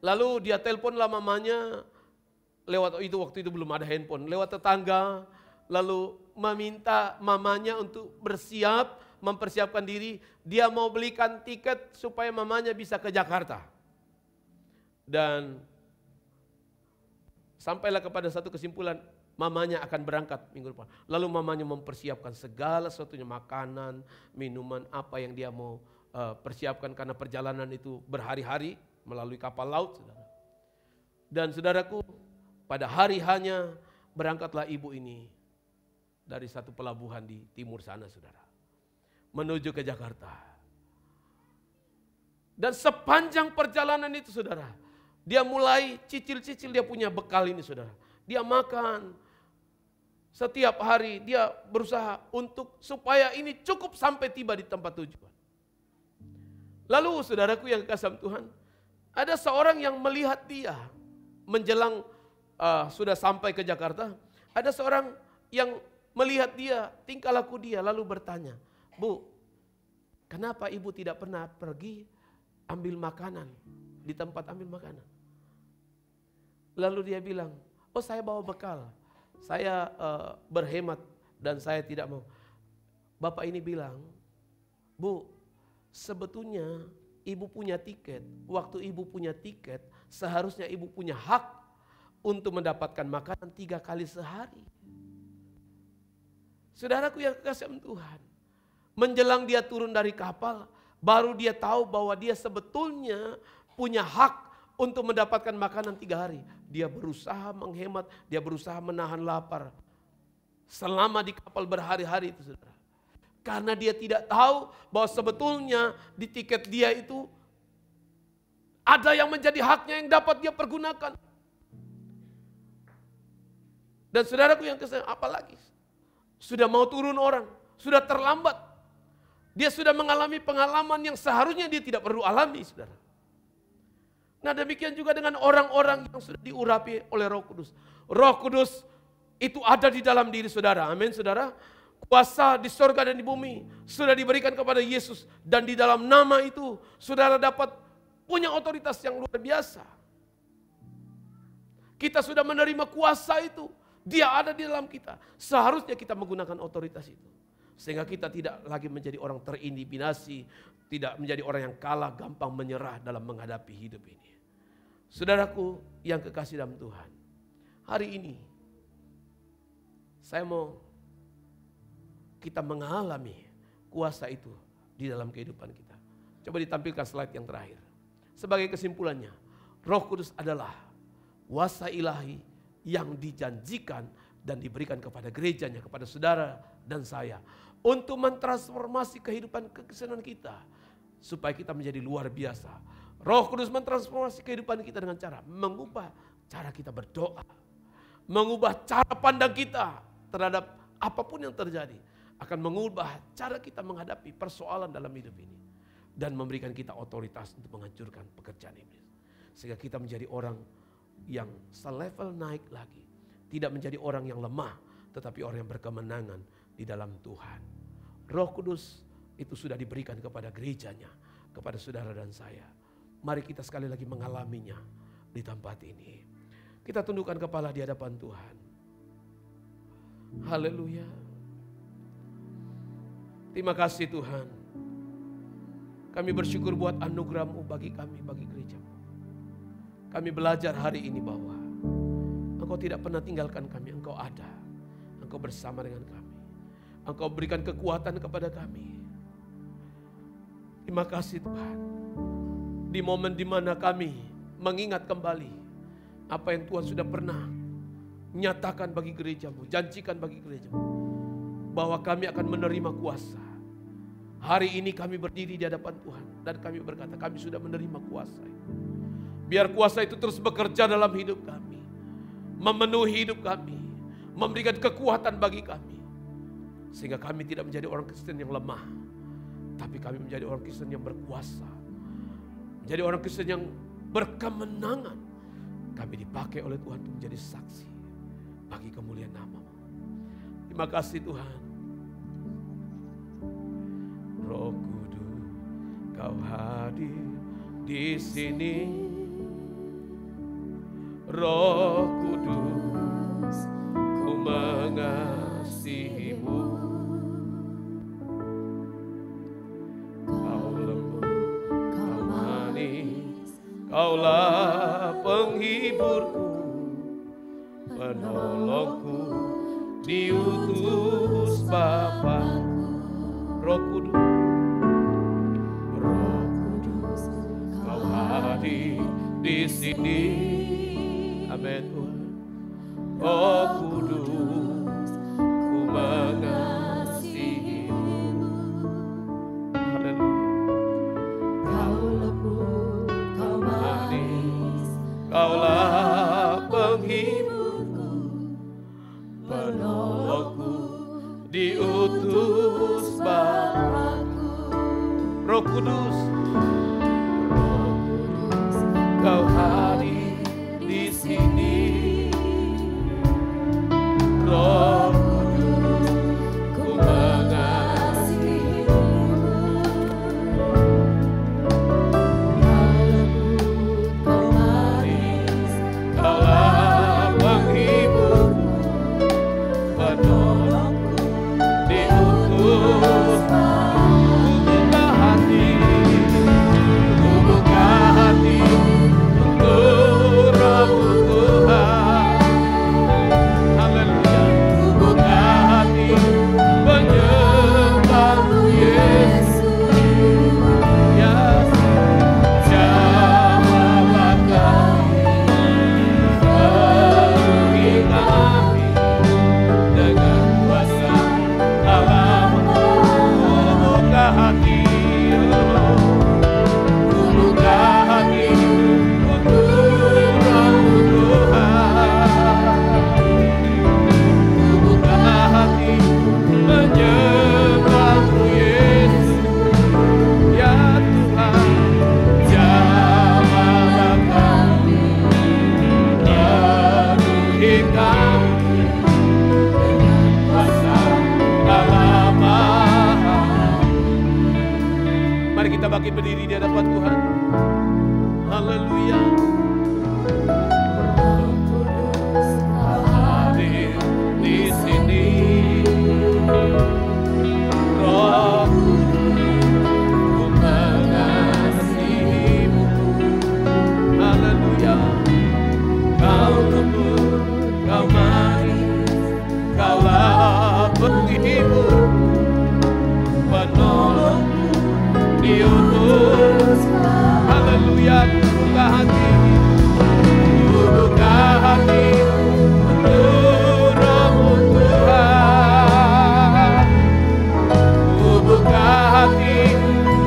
Lalu dia teleponlah mamanya, waktu itu belum ada handphone, lewat tetangga, lalu meminta mamanya untuk mempersiapkan diri, dia mau belikan tiket supaya mamanya bisa ke Jakarta. Dan sampailah kepada satu kesimpulan, mamanya akan berangkat minggu depan. Lalu mamanya mempersiapkan segala sesuatunya, makanan, minuman, apa yang dia mau persiapkan karena perjalanan itu berhari-hari melalui kapal laut, saudara. Dan saudaraku, pada hari hanya berangkatlah ibu ini dari satu pelabuhan di timur sana, saudara, menuju ke Jakarta. Dan sepanjang perjalanan itu, saudara, dia mulai cicil-cicil, dia punya bekal ini, saudara. Dia makan setiap hari, dia berusaha untuk supaya ini cukup sampai tiba di tempat tujuan. Lalu saudaraku yang kasih Tuhan, ada seorang yang melihat dia menjelang sudah sampai ke Jakarta. Ada seorang yang melihat dia, tingkah laku dia, lalu bertanya, "Bu, kenapa ibu tidak pernah pergi ambil makanan di tempat ambil makanan?" Lalu dia bilang, "Oh, saya bawa bekal, saya berhemat dan saya tidak mau." Bapak ini bilang, "Bu, sebetulnya ibu punya tiket. Waktu ibu punya tiket, seharusnya ibu punya hak untuk mendapatkan makanan 3 kali sehari." Saudaraku yang kekasih Tuhan, menjelang dia turun dari kapal, baru dia tahu bahwa dia sebetulnya punya hak untuk mendapatkan makanan 3 hari. Dia berusaha menghemat, dia berusaha menahan lapar selama di kapal berhari-hari itu, saudara. Karena dia tidak tahu bahwa sebetulnya di tiket dia itu ada yang menjadi haknya yang dapat dia pergunakan. Dan saudaraku yang kesayang, apalagi sudah mau turun orang, sudah terlambat. Dia sudah mengalami pengalaman yang seharusnya dia tidak perlu alami, saudara. Nah, demikian juga dengan orang-orang yang sudah diurapi oleh Roh Kudus. Roh Kudus itu ada di dalam diri saudara. Amin, saudara. Kuasa di sorga dan di bumi sudah diberikan kepada Yesus. Dan di dalam nama itu saudara dapat punya otoritas yang luar biasa. Kita sudah menerima kuasa itu. Dia ada di dalam kita. Seharusnya kita menggunakan otoritas itu. Sehingga kita tidak lagi menjadi orang terintimidasi. Tidak menjadi orang yang kalah, gampang menyerah dalam menghadapi hidup ini. Saudaraku yang kekasih dalam Tuhan. Hari ini saya mau kita mengalami kuasa itu di dalam kehidupan kita. Coba ditampilkan slide yang terakhir. Sebagai kesimpulannya, Roh Kudus adalah kuasa ilahi yang dijanjikan dan diberikan kepada gerejanya, kepada saudara dan saya. Untuk mentransformasi kehidupan kekristenan kita. Supaya kita menjadi luar biasa. Roh Kudus mentransformasi kehidupan kita dengan cara mengubah cara kita berdoa. Mengubah cara pandang kita terhadap apapun yang terjadi. Akan mengubah cara kita menghadapi persoalan dalam hidup ini. Dan memberikan kita otoritas untuk menghancurkan pekerjaan iblis. Sehingga kita menjadi orang yang selevel naik lagi. Tidak menjadi orang yang lemah, tetapi orang yang berkemenangan di dalam Tuhan. Roh Kudus itu sudah diberikan kepada gerejanya, kepada saudara dan saya. Mari kita sekali lagi mengalaminya di tempat ini. Kita tundukkan kepala di hadapan Tuhan. Haleluya. Terima kasih Tuhan. Kami bersyukur buat anugerah-Mu bagi kami, bagi gereja-Mu. Kami belajar hari ini bahwa Engkau tidak pernah tinggalkan kami, Engkau ada. Engkau bersama dengan kami. Engkau berikan kekuatan kepada kami. Terima kasih Tuhan. Di momen dimana kami mengingat kembali apa yang Tuhan sudah pernah nyatakan bagi gereja-Mu, janjikan bagi gereja-Mu. Bahwa kami akan menerima kuasa. Hari ini kami berdiri di hadapan Tuhan dan kami berkata kami sudah menerima kuasa itu. Biar kuasa itu terus bekerja dalam hidup kami. Memenuhi hidup kami. Memberikan kekuatan bagi kami. Sehingga kami tidak menjadi orang Kristen yang lemah. Tapi kami menjadi orang Kristen yang berkuasa. Menjadi orang Kristen yang berkemenangan. Kami dipakai oleh Tuhan untuk menjadi saksi. Bagi kemuliaan nama-Mu. Terima kasih Tuhan. Roh Kudus, Kau hadir di sini. Roh Kudus, Ku mengasihi-Mu. Kau lembut, Kau manis, Kaulah penghiburku, penolongku, diutus Bapa. Roh Kudus, Roh Kudus, Kau hadir di sini. Amin Tuhan. Roh Kudus, Ku mengasihi-Mu. Haleluya. Kau lembut, Kau manis, Kaulah penghiburku, penolongku, diutus Bapa-Ku. Roh Kudus, Roh Kudus, Kau hadir di sini. Roh Kudus, Mari kita bangkit berdiri di hadapan Tuhan. Haleluya. Hadir di sini. Roh ku mengasihimu. Haleluya. Kau lembut, kau manis, kaulah penghibur, penolongku diutus. Haleluya, buka hati, buka hati untuk Roh Tuhan. Buka hati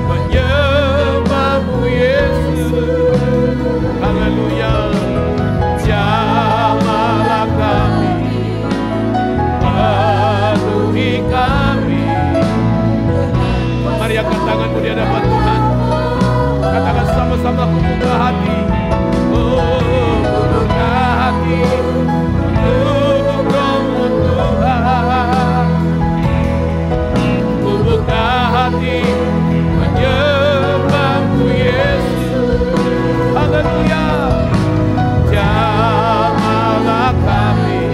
menyembahmu Yesus. Haleluya. Jamahlah kami, penuhi kami. Mari angkat tanganmu di hadapan Tuhan. Katakan sama-sama, ku buka hati. Oh, buka hati untuk Roh Tuhan. Ku buka hati menyembahmu Yesus. Haleluya. Jamahlah kami,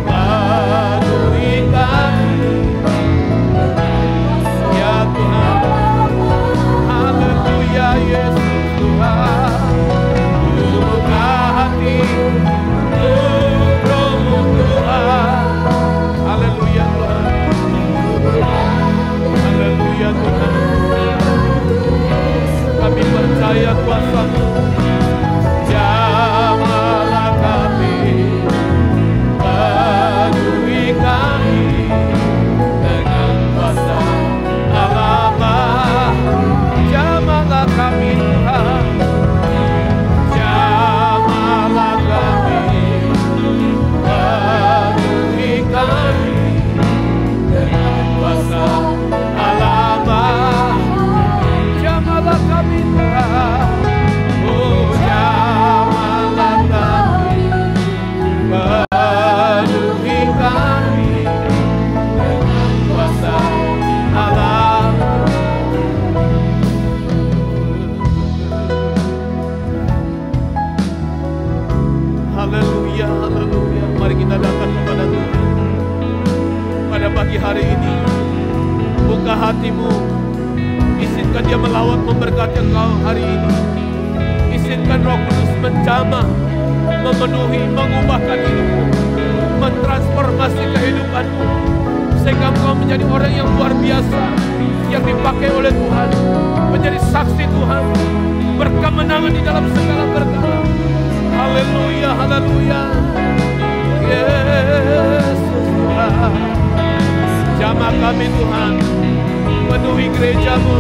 penuhi kami, ya Tuhan. Haleluya, Yesus Tuhan. Buka hati untuk Roh Tuhan. Haleluya Tuhan. Haleluya Tuhan. Kami percaya kuasa-Mu. Jamahlah kami, penuhi kami dengan kuasa Allah. Jamahlah kami Tuhan. Jamahlah kami, penuhi kami dengan kuasa Allah. Jamahlah kami Tuhan. Oh, jamahlah kami, penuhi kami dengan kuasa Allah. Haleluya, haleluya. Mari kita datang kepada Tuhan pada pagi hari ini. Buka hatimu, izinkan Dia melawat memberkati engkau hari ini. Izinkan Roh Kudus menjamah, memenuhi, mengubahkan hidupmu, mentransformasi kehidupanmu, sehingga engkau menjadi orang yang luar biasa, yang dipakai oleh Tuhan, menjadi saksi Tuhan, berkemenangan di dalam segala perkara. Haleluya, haleluya. Yesus Tuhan. Jamah kami Tuhan, penuhi gereja-Mu.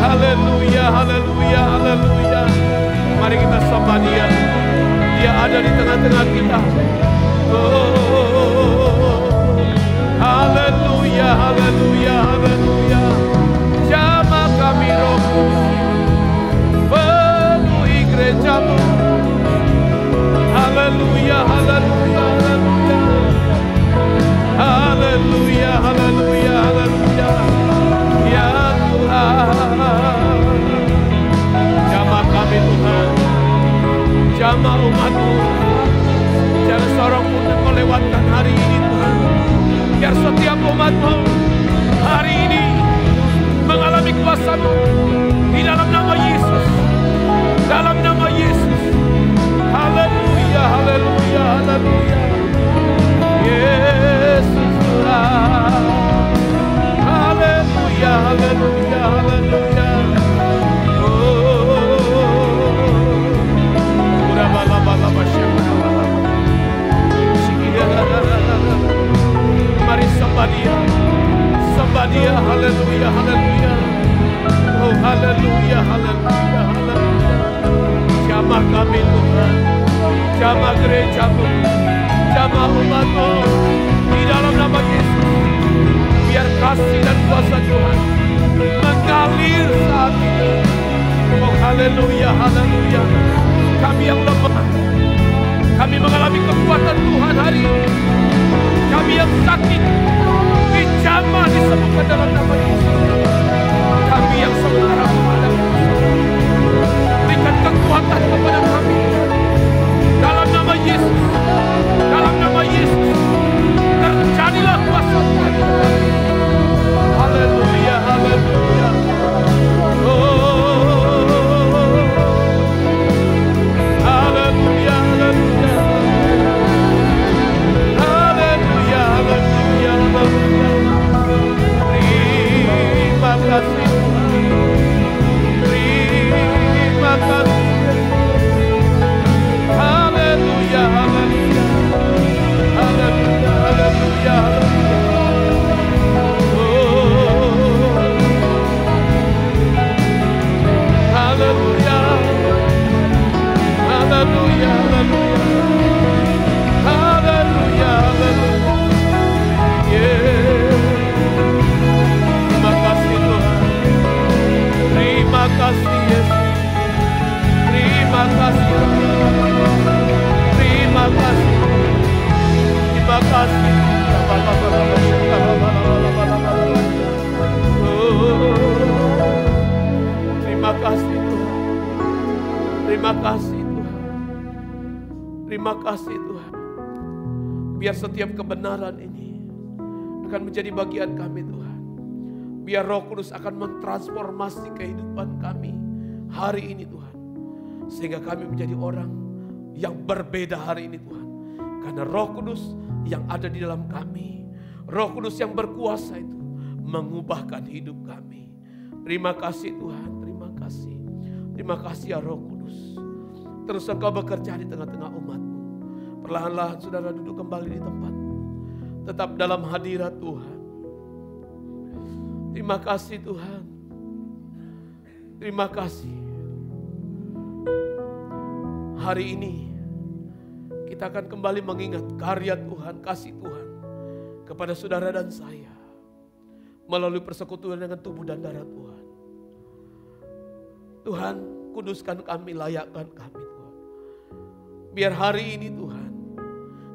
Haleluya, haleluya, haleluya. Mari kita sembah Dia. Dia ada di tengah-tengah kita. Oh, haleluya, haleluya, haleluya. Jamah kami Roh Kudus, penuhi gereja-Mu. Haleluya, haleluya, haleluya. Haleluya, haleluya, haleluya. Ya Tuhan, jamah kami Tuhan, jamah umat-Mu. Jangan seorang pun melewatkan hari ini Tuhan. Biar setiap umat-Mu hari ini mengalami kuasa-Mu di dalam nama Yesus. Dalam nama Yesus. Haleluya, haleluya, haleluya. Yesus Tuhan. Haleluya, haleluya, haleluya. Mari sembah Dia, sembah Dia. Haleluya, haleluya. Oh, haleluya, haleluya, haleluya. Jamah kami Tuhan, jamah gereja-Mu, jamah umat-Mu di dalam nama Yesus. Biar kasih dan kuasa Tuhan mengalir saat ini. Oh, haleluya, haleluya. Kami yang lemah, kami mengalami kekuatan Tuhan hari ini. Kami yang sakit dijamah, disembuhkan dalam nama Yesus. Kami yang Terima kasih. Haleluya, haleluya. Haleluya, haleluya, haleluya. Oh. Haleluya. Haleluya, haleluya. Haleluya, haleluya. Yeah. Terima kasih Tuhan. Terima kasih Yesus. Terima kasih. Terima kasih. Terima kasih. Terima kasih Tuhan. Terima kasih Tuhan. Terima kasih Tuhan. Biar setiap kebenaran ini akan menjadi bagian kami Tuhan. Biar Roh Kudus akan mentransformasi kehidupan kami hari ini Tuhan. Sehingga kami menjadi orang yang berbeda hari ini Tuhan. Karena Roh Kudus yang ada di dalam kami, Roh Kudus yang berkuasa itu mengubahkan hidup kami. Terima kasih Tuhan, terima kasih. Terima kasih ya Roh Kudus. Terus Engkau bekerja di tengah-tengah umat-Mu. Perlahan-lahan saudara duduk kembali di tempat-Mu. Tetap dalam hadirat Tuhan. Terima kasih Tuhan. Terima kasih. Hari ini kita akan kembali mengingat karya Tuhan, kasih Tuhan kepada saudara dan saya melalui persekutuan dengan tubuh dan darah Tuhan. Tuhan, kuduskan kami, layakkan kami Tuhan. Biar hari ini Tuhan,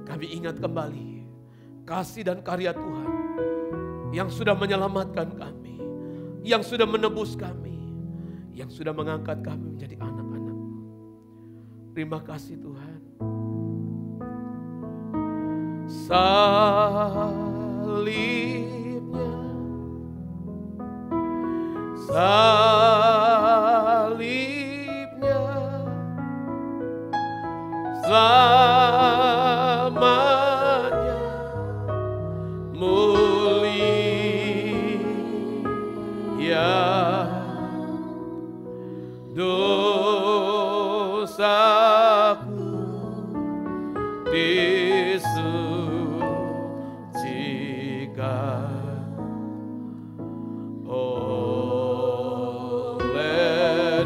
kami ingat kembali kasih dan karya Tuhan yang sudah menyelamatkan kami, yang sudah menebus kami, yang sudah mengangkat kami menjadi anak-anak. Terima kasih Tuhan. Salibnya, salibnya, selamanya mulia. Dosaku disucikan oleh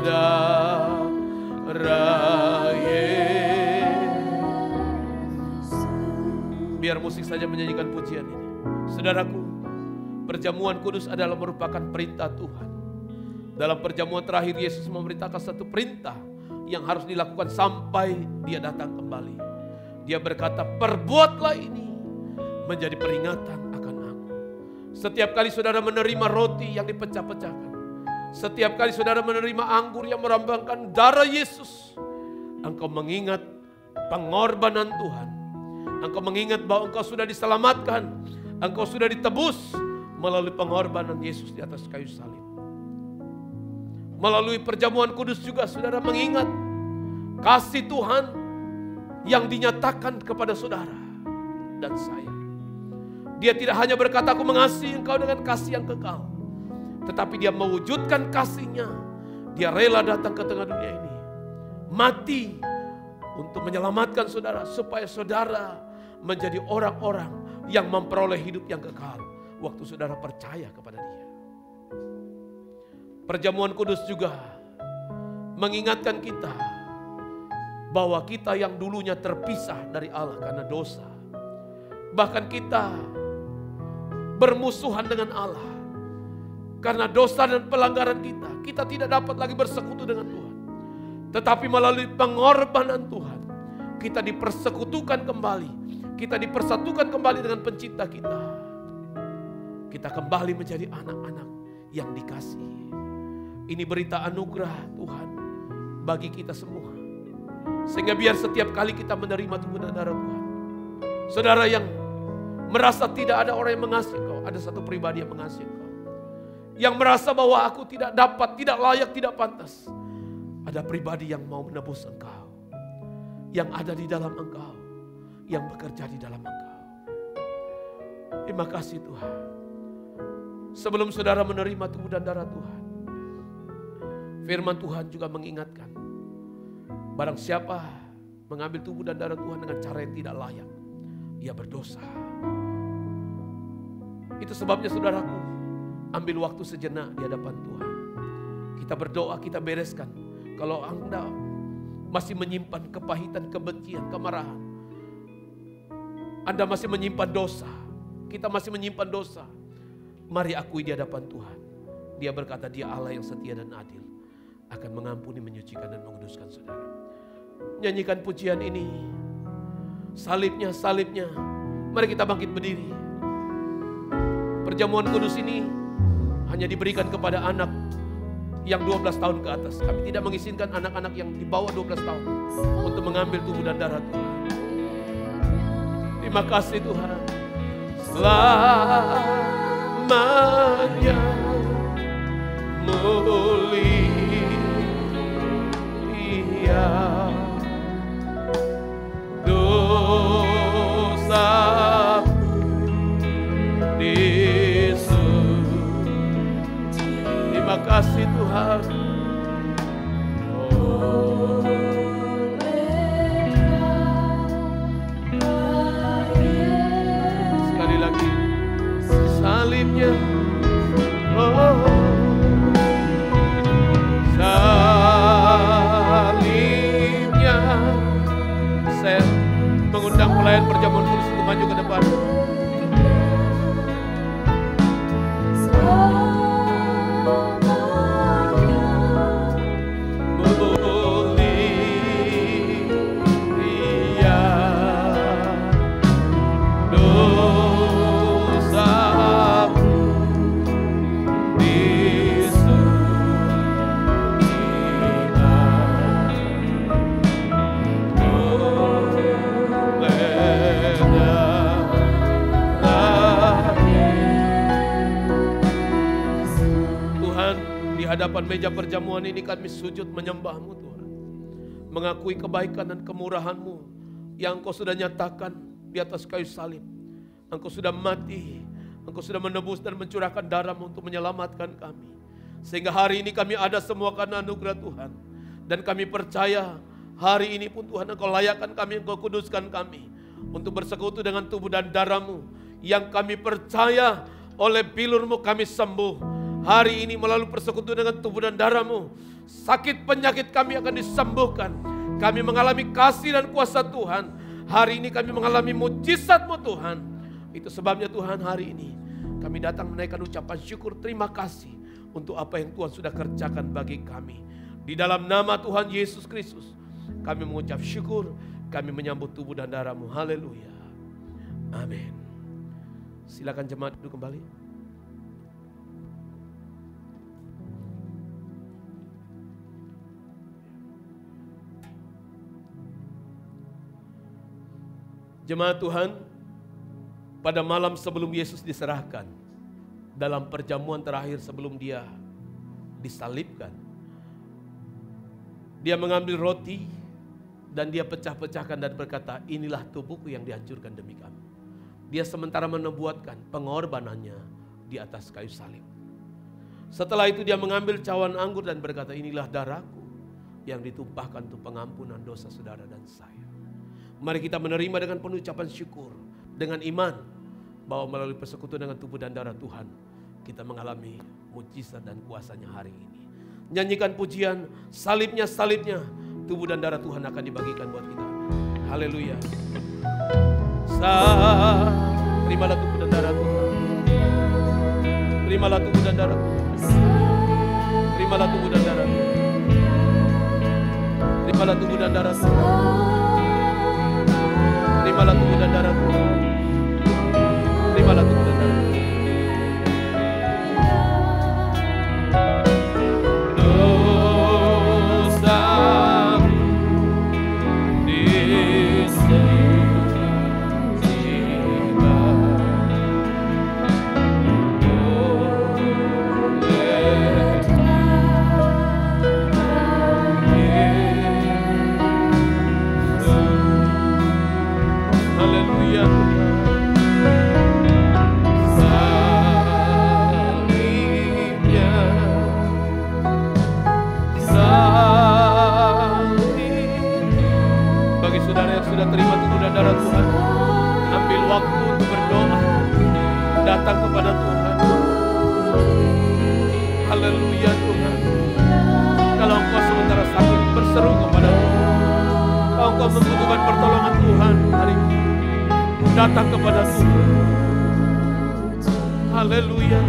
darah Yesus. Biar musik saja menyanyikan pujian ini. Saudaraku, perjamuan kudus adalah merupakan perintah Tuhan. Dalam perjamuan terakhir Yesus memerintahkan satu perintah yang harus dilakukan sampai dia datang kembali. Dia berkata, perbuatlah ini menjadi peringatan akan aku. Setiap kali saudara menerima roti yang dipecah-pecahkan, setiap kali saudara menerima anggur yang melambangkan darah Yesus, engkau mengingat pengorbanan Tuhan. Engkau mengingat bahwa engkau sudah diselamatkan, engkau sudah ditebus melalui pengorbanan Yesus di atas kayu salib. Melalui perjamuan kudus juga saudara mengingat kasih Tuhan yang dinyatakan kepada saudara dan saya. Dia tidak hanya berkata aku mengasihi engkau dengan kasih yang kekal, tetapi dia mewujudkan kasihnya. Dia rela datang ke tengah dunia ini, mati untuk menyelamatkan saudara, supaya saudara menjadi orang-orang yang memperoleh hidup yang kekal waktu saudara percaya kepada dia. Perjamuan kudus juga mengingatkan kita bahwa kita yang dulunya terpisah dari Allah karena dosa, bahkan kita bermusuhan dengan Allah karena dosa dan pelanggaran kita tidak dapat lagi bersekutu dengan Tuhan. Tetapi melalui pengorbanan Tuhan, kita dipersekutukan kembali, kita dipersatukan kembali dengan pencipta kita. Kita kembali menjadi anak-anak yang dikasihi. Ini berita anugerah Tuhan bagi kita semua. Sehingga biar setiap kali kita menerima tubuh dan darah Tuhan, saudara yang merasa tidak ada orang yang mengasihi kau, ada satu pribadi yang mengasihi kau. Yang merasa bahwa aku tidak dapat, tidak layak, tidak pantas, ada pribadi yang mau menebus engkau, yang ada di dalam engkau, yang bekerja di dalam engkau. Terima kasih Tuhan. Sebelum saudara menerima tubuh dan darah Tuhan, Firman Tuhan juga mengingatkan, barang siapa mengambil tubuh dan darah Tuhan dengan cara yang tidak layak, ia berdosa. Itu sebabnya saudaraku, ambil waktu sejenak di hadapan Tuhan. Kita berdoa, kita bereskan. Kalau Anda masih menyimpan kepahitan, kebencian, kemarahan, Anda masih menyimpan dosa, kita masih menyimpan dosa, mari akui di hadapan Tuhan. Dia berkata, Dia Allah yang setia dan adil, akan mengampuni, menyucikan dan menguduskan saudara. Nyanyikan pujian ini. Salibnya, salibnya. Mari kita bangkit berdiri. Perjamuan kudus ini hanya diberikan kepada anak yang 12 tahun ke atas. Kami tidak mengizinkan anak-anak yang di bawah 12 tahun untuk mengambil tubuh dan darah Tuhan. Terima kasih Tuhan. Selamanya mulia dosa disuci. Terima kasih Tuhan. Sekali lagi, salibnya, salibnya. Saya mengundang pelayan perjamuan kudus untuk maju ke depan. Hadapan meja perjamuan ini kami sujud menyembah-Mu Tuhan. Mengakui kebaikan dan kemurahan-Mu yang Engkau sudah nyatakan di atas kayu salib. Engkau sudah mati, Engkau sudah menebus dan mencurahkan darah-Mu untuk menyelamatkan kami. Sehingga hari ini kami ada semua karena anugerah Tuhan. Dan kami percaya hari ini pun Tuhan Engkau layakkan kami, Engkau kuduskan kami untuk bersekutu dengan tubuh dan darah-Mu. Yang kami percaya oleh bilur-Mu kami sembuh. Hari ini melalui persekutuan dengan tubuh dan darah-Mu, sakit penyakit kami akan disembuhkan. Kami mengalami kasih dan kuasa Tuhan. Hari ini kami mengalami mujizat-Mu Tuhan. Itu sebabnya Tuhan hari ini kami datang menaikkan ucapan syukur terima kasih untuk apa yang Tuhan sudah kerjakan bagi kami. Di dalam nama Tuhan Yesus Kristus kami mengucap syukur, kami menyambut tubuh dan darah-Mu. Haleluya. Amin. Silakan jemaat duduk kembali. Jemaat Tuhan, pada malam sebelum Yesus diserahkan, dalam perjamuan terakhir sebelum Dia disalibkan, Dia mengambil roti dan Dia pecah-pecahkan dan berkata, inilah tubuhku yang dihancurkan demi kamu. Dia sementara menubuatkan pengorbanannya di atas kayu salib. Setelah itu Dia mengambil cawan anggur dan berkata, inilah darahku yang ditumpahkan untuk pengampunan dosa saudara dan saya. Mari kita menerima dengan penuh ucapan syukur, dengan iman, bahwa melalui persekutuan dengan tubuh dan darah Tuhan, kita mengalami mujizat dan kuasanya hari ini. Nyanyikan pujian, salibnya, salibnya, tubuh dan darah Tuhan akan dibagikan buat kita. Haleluya. Terimalah tubuh dan darah Tuhan. Terimalah tubuh dan darah Tuhan. Terimalah tubuh dan darah Tuhan. Terimalah tubuh dan darah Tuhan. Terimalah tubuh dan darah Tuhan. Terimalah tubuh dan darah Tuhan. Dosa Haleluya. membutuhkan pertolongan Tuhan hari ini, datang kepada Tuhan. Haleluya.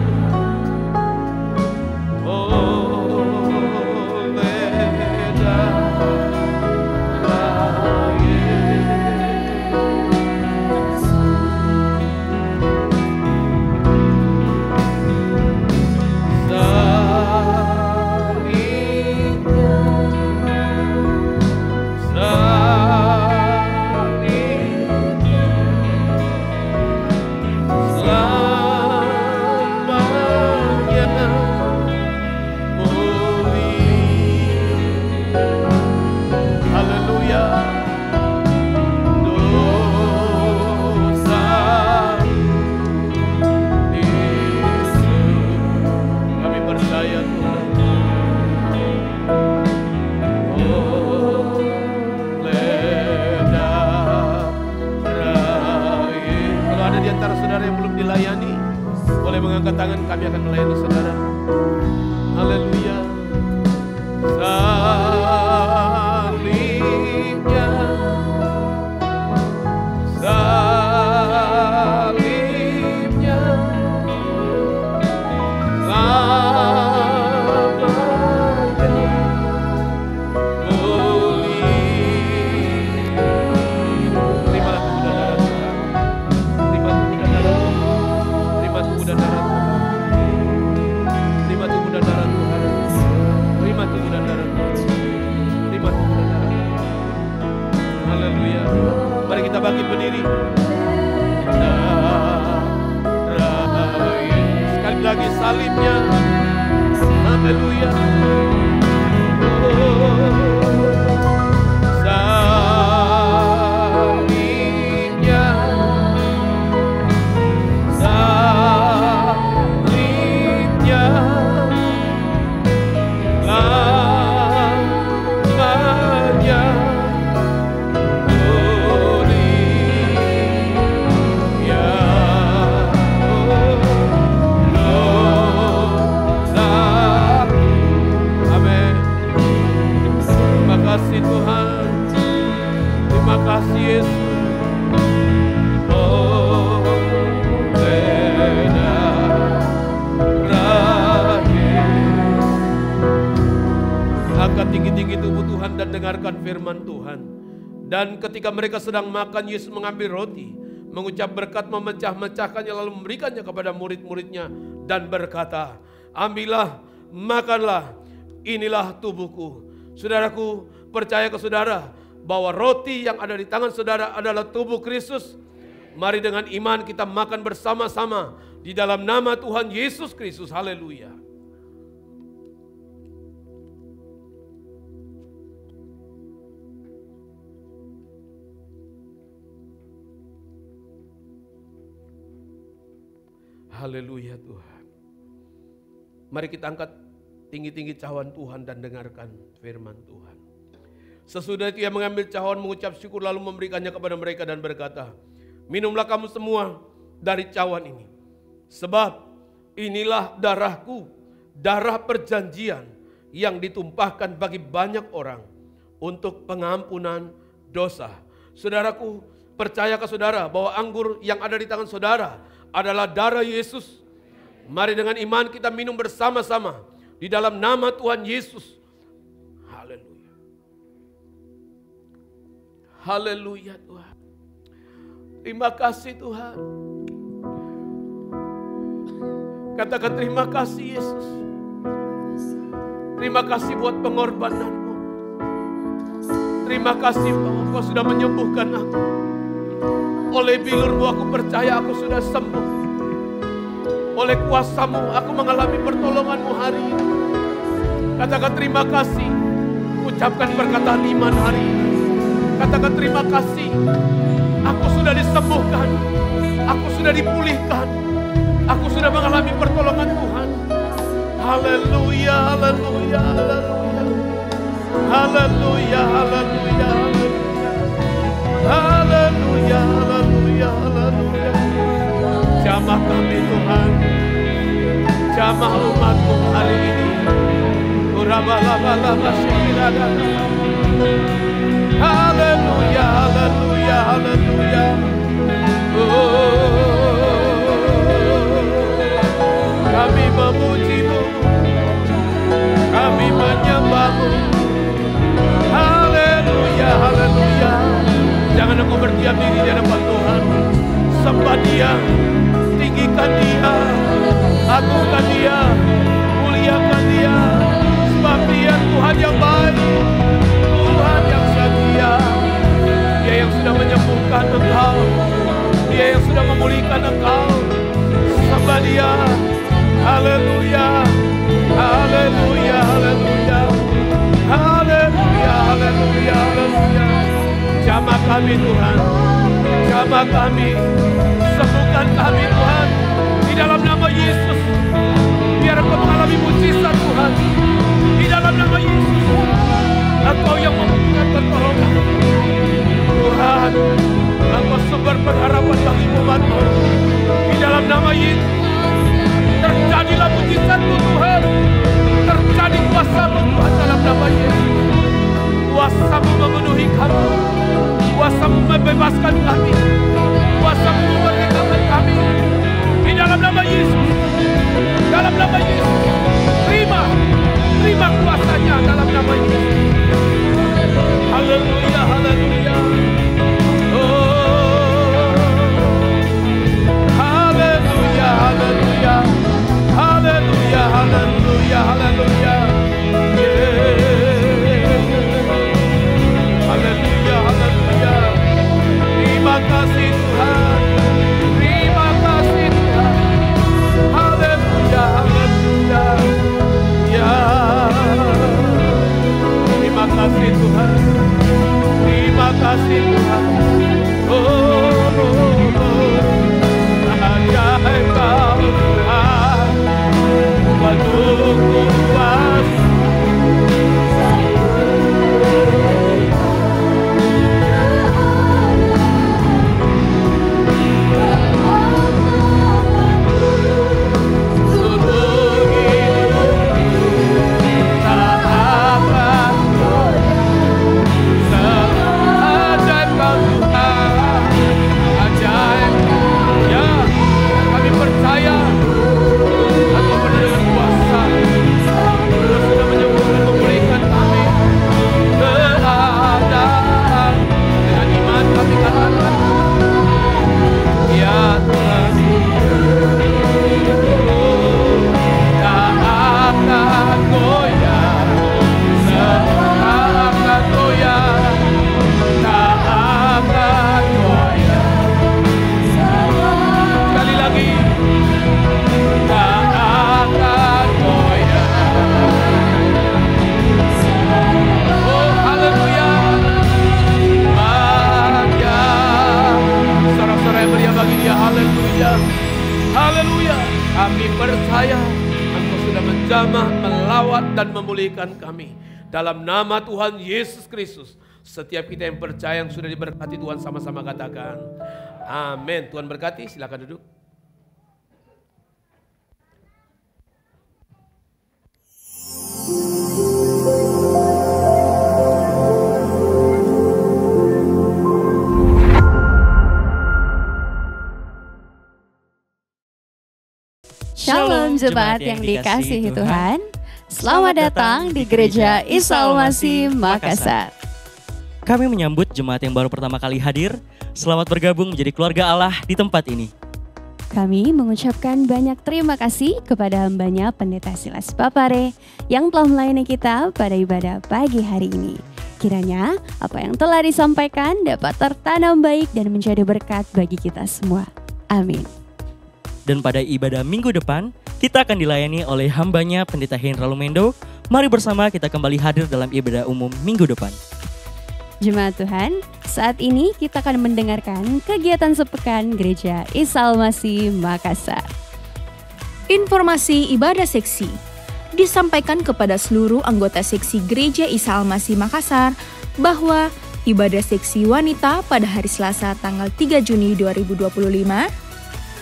Angkat tangan, kami akan melayani saudara. Haleluya. Salibnya, salibnya, mari kita bangkit berdiri. Sekali lagi salibnya. Haleluya. Salibnya, salibnya, lamanya. Terima kasih Tuhan, terima kasih Yesus. Oh, beda berakhir. Angkat tinggi-tinggi tubuh Tuhan dan dengarkan firman Tuhan. Dan ketika mereka sedang makan, Yesus mengambil roti, mengucap berkat, memecah-mecahkannya, lalu memberikannya kepada murid-muridnya dan berkata, ambillah, makanlah, inilah tubuhku. Saudaraku, percaya ke saudara bahwa roti yang ada di tangan saudara adalah tubuh Kristus. Mari dengan iman kita makan bersama-sama di dalam nama Tuhan Yesus Kristus. Haleluya. Haleluya Tuhan. Mari kita angkat tinggi-tinggi cawan Tuhan dan dengarkan firman Tuhan. Sesudah itu ia mengambil cawan, mengucap syukur, lalu memberikannya kepada mereka dan berkata, minumlah kamu semua dari cawan ini. Sebab inilah darahku, darah perjanjian yang ditumpahkan bagi banyak orang untuk pengampunan dosa. Saudaraku, percaya ke saudara bahwa anggur yang ada di tangan saudara adalah darah Yesus. Mari dengan iman kita minum bersama-sama di dalam nama Tuhan Yesus. Haleluya. Haleluya Tuhan. Terima kasih Tuhan. Katakan terima kasih Yesus. Terima kasih buat pengorbanan-Mu. Terima kasih bahwa Kau sudah menyembuhkan aku. Oleh bilur-Mu aku percaya aku sudah sembuh. Oleh kuasa-Mu aku mengalami pertolongan-Mu hari ini. Katakan terima kasih. Ucapkan perkataan iman hari ini. Katakan terima kasih. Aku sudah disembuhkan. Aku sudah dipulihkan. Aku sudah mengalami pertolongan Tuhan. Haleluya, haleluya, haleluya. Haleluya, haleluya, haleluya. Haleluya, haleluya, haleluya. Jamah kami Tuhan. Jamah umat-Mu hari ini. Urabalaba-laba syikirada. Haleluya, haleluya, haleluya. Kami memuji-Mu, kami menyembah-Mu. Haleluya, haleluya. Jangan engkau berdiam diri di hadapan Tuhan. Sembah Dia, tinggikan Dia, agungkan Dia, muliakan Dia. Sebab Dia Tuhan yang baik, Tuhan yang setia. Dia yang sudah menyembuhkan engkau, Dia yang sudah memulihkan engkau. Sembah Dia. Haleluya, haleluya, haleluya, haleluya, haleluya, haleluya. Jamah kami Tuhan, jamah kami, sembuhkan kami Tuhan, di dalam nama Yesus. Biar engkau mengalami mujizat Tuhan, di dalam nama Yesus. Engkau yang membutuhkan pertolongan Tuhan, engkau sumber pengharapan bagi umat-Mu. Di dalam nama Yesus, terjadilah mujizat-Mu Tuhan, terjadi kuasa-Mu Tuhan dalam nama Yesus. Kuasa-Mu memenuhi kami, kuasa-Mu membebaskan kami, kuasa-Mu memerdekakan kami. Di dalam nama Yesus, dalam nama Yesus, terima kuasanya dalam nama Yesus. Haleluya, haleluya. Haleluya, haleluya, haleluya, haleluya, haleluya. Haleluya, haleluya. Terima kasih Tuhan, terima kasih Tuhan. Haleluya, haleluya. Ya, terima kasih Tuhan, terima kasih Tuhan. Ajaib Kau Tuhan, penuh kuasa. Dan memulihkan kami dalam nama Tuhan Yesus Kristus. Setiap kita yang percaya yang sudah diberkati Tuhan sama-sama katakan amin. Tuhan berkati, silakan duduk. Shalom jemaat yang dikasihi Tuhan. Selamat datang di Gereja Isa Al-Masih Makassar. Kami menyambut jemaat yang baru pertama kali hadir. Selamat bergabung menjadi keluarga Allah di tempat ini. Kami mengucapkan banyak terima kasih kepada hambanya Pendeta Silas Papare yang telah melayani kita pada ibadah pagi hari ini. Kiranya apa yang telah disampaikan dapat tertanam baik dan menjadi berkat bagi kita semua. Amin. Dan pada ibadah minggu depan, kita akan dilayani oleh hambanya Pendeta Hendra Lumendo. Mari bersama kita kembali hadir dalam ibadah umum minggu depan. Jemaat Tuhan, saat ini kita akan mendengarkan kegiatan sepekan Gereja Isa Al-Masih Makassar. Informasi ibadah seksi disampaikan kepada seluruh anggota seksi Gereja Isa Al-Masih Makassar bahwa ibadah seksi wanita pada hari Selasa tanggal 3 Juni 2025,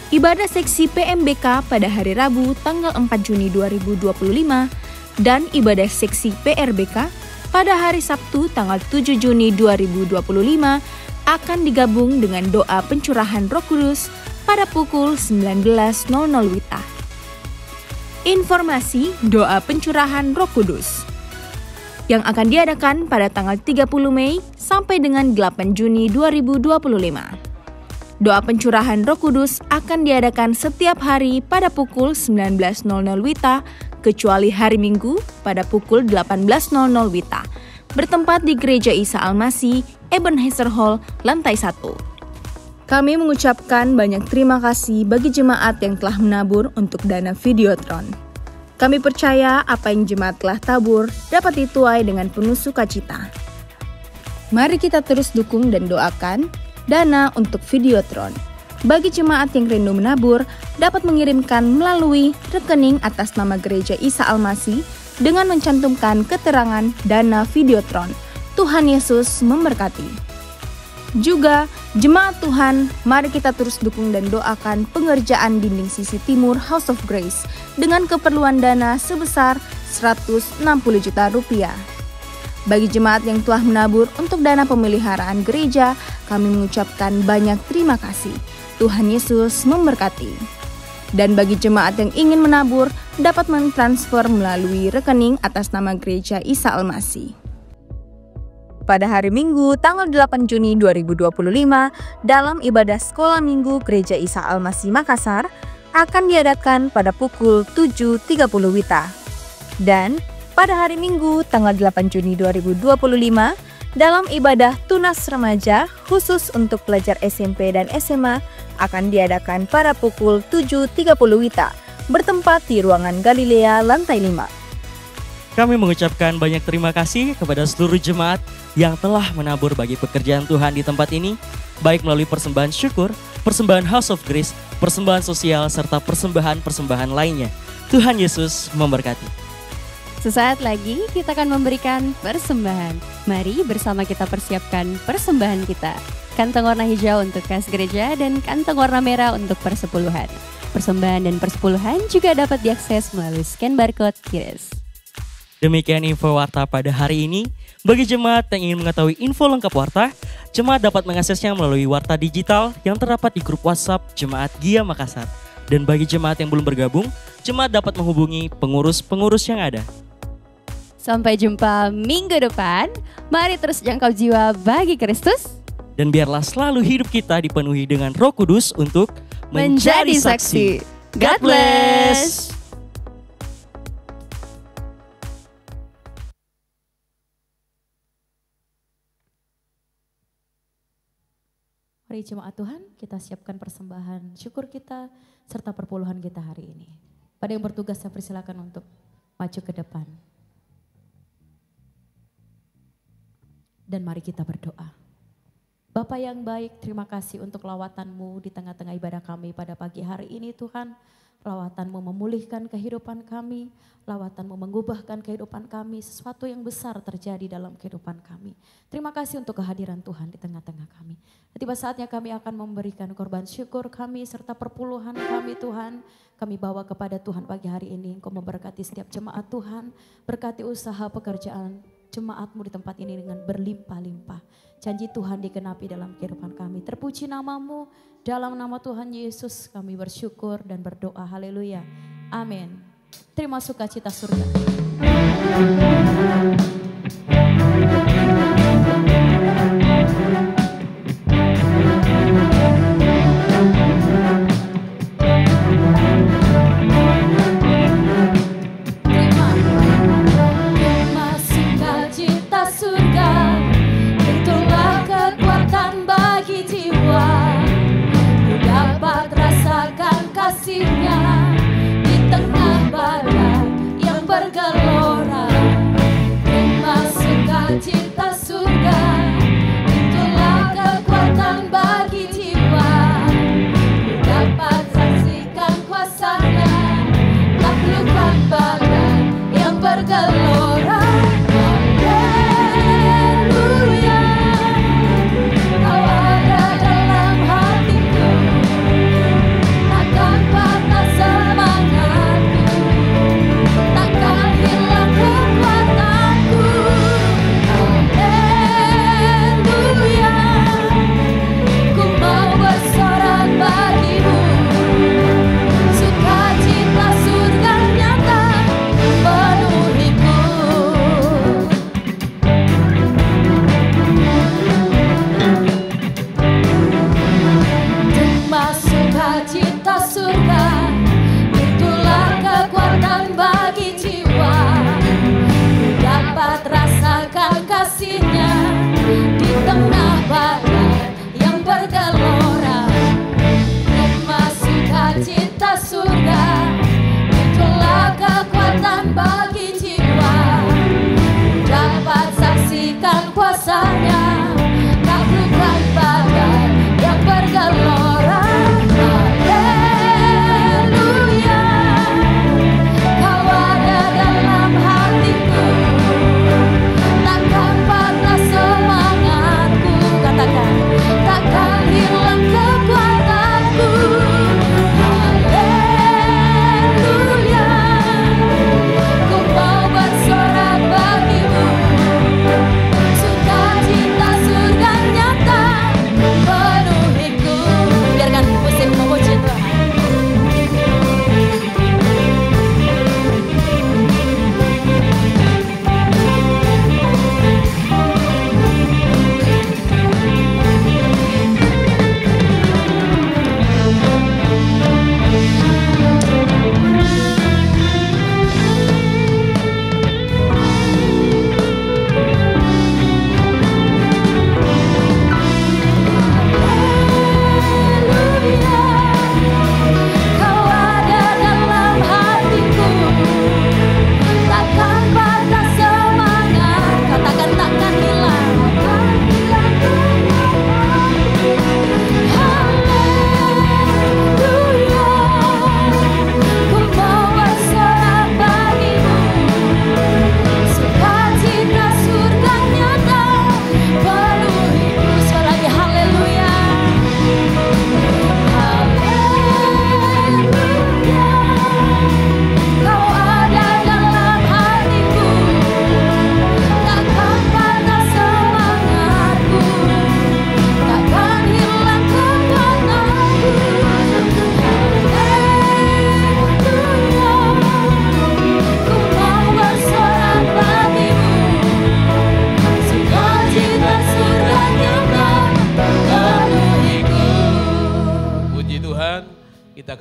ibadah seksi PMBK pada hari Rabu tanggal 4 Juni 2025, dan ibadah seksi PRBK pada hari Sabtu tanggal 7 Juni 2025 akan digabung dengan doa pencurahan Roh Kudus pada pukul 19.00 WITA. Informasi doa pencurahan Roh Kudus yang akan diadakan pada tanggal 30 Mei sampai dengan 8 Juni 2025. Doa pencurahan Roh Kudus akan diadakan setiap hari pada pukul 19.00 WITA, kecuali hari Minggu pada pukul 18.00 WITA, bertempat di Gereja Isa Al-Masih, Ebenezer Hall, lantai 1. Kami mengucapkan banyak terima kasih bagi jemaat yang telah menabur untuk dana Videotron. Kami percaya apa yang jemaat telah tabur dapat dituai dengan penuh sukacita. Mari kita terus dukung dan doakan dana untuk Videotron. Bagi jemaat yang rindu menabur, dapat mengirimkan melalui rekening atas nama Gereja Isa Al-Masih dengan mencantumkan keterangan dana Videotron. Tuhan Yesus memberkati. Juga, jemaat Tuhan, mari kita terus dukung dan doakan pengerjaan dinding sisi timur House of Grace dengan keperluan dana sebesar 160 juta rupiah. Bagi jemaat yang telah menabur untuk dana pemeliharaan gereja, kami mengucapkan banyak terima kasih. Tuhan Yesus memberkati. Dan bagi jemaat yang ingin menabur, dapat mentransfer melalui rekening atas nama Gereja Isa Al-Masih. Pada hari Minggu, tanggal 8 Juni 2025, dalam ibadah Sekolah Minggu Gereja Isa Al-Masih Makassar, akan diadakan pada pukul 7.30 WITA. Dan pada hari Minggu, tanggal 8 Juni 2025, dalam ibadah Tunas Remaja khusus untuk pelajar SMP dan SMA akan diadakan pada pukul 7.30 WITA, bertempat di ruangan Galilea lantai 5. Kami mengucapkan banyak terima kasih kepada seluruh jemaat yang telah menabur bagi pekerjaan Tuhan di tempat ini, baik melalui persembahan syukur, persembahan House of Grace, persembahan sosial, serta persembahan-persembahan lainnya. Tuhan Yesus memberkati. Sesaat lagi kita akan memberikan persembahan. Mari bersama kita persiapkan persembahan kita. Kantong warna hijau untuk kas gereja dan kantong warna merah untuk persepuluhan. Persembahan dan persepuluhan juga dapat diakses melalui scan barcode QRIS. Demikian info warta pada hari ini. Bagi jemaat yang ingin mengetahui info lengkap warta, jemaat dapat mengaksesnya melalui warta digital yang terdapat di grup WhatsApp Jemaat Gia Makassar. Dan bagi jemaat yang belum bergabung, jemaat dapat menghubungi pengurus-pengurus yang ada. Sampai jumpa minggu depan. Mari terus jangkau jiwa bagi Kristus. Dan biarlah selalu hidup kita dipenuhi dengan Roh Kudus untuk menjadi saksi. God bless. Mari jemaat Tuhan, kita siapkan persembahan syukur kita serta perpuluhan kita hari ini. Pada yang bertugas saya persilakan untuk maju ke depan. Dan mari kita berdoa. Bapa yang baik, terima kasih untuk lawatan-Mu di tengah-tengah ibadah kami pada pagi hari ini Tuhan. Lawatan-Mu memulihkan kehidupan kami, lawatan-Mu mengubahkan kehidupan kami, sesuatu yang besar terjadi dalam kehidupan kami. Terima kasih untuk kehadiran Tuhan di tengah-tengah kami. Tiba saatnya kami akan memberikan korban syukur kami serta perpuluhan kami Tuhan. Kami bawa kepada Tuhan pagi hari ini, Engkau memberkati setiap jemaat Tuhan, berkati usaha pekerjaan jemaat-Mu di tempat ini dengan berlimpah-limpah. Janji Tuhan digenapi dalam kehidupan kami. Terpuji nama-Mu, dalam nama Tuhan Yesus kami bersyukur dan berdoa. Haleluya. Amin. Terima sukacita surga. Kasihnya di tengah badai yang bergelora.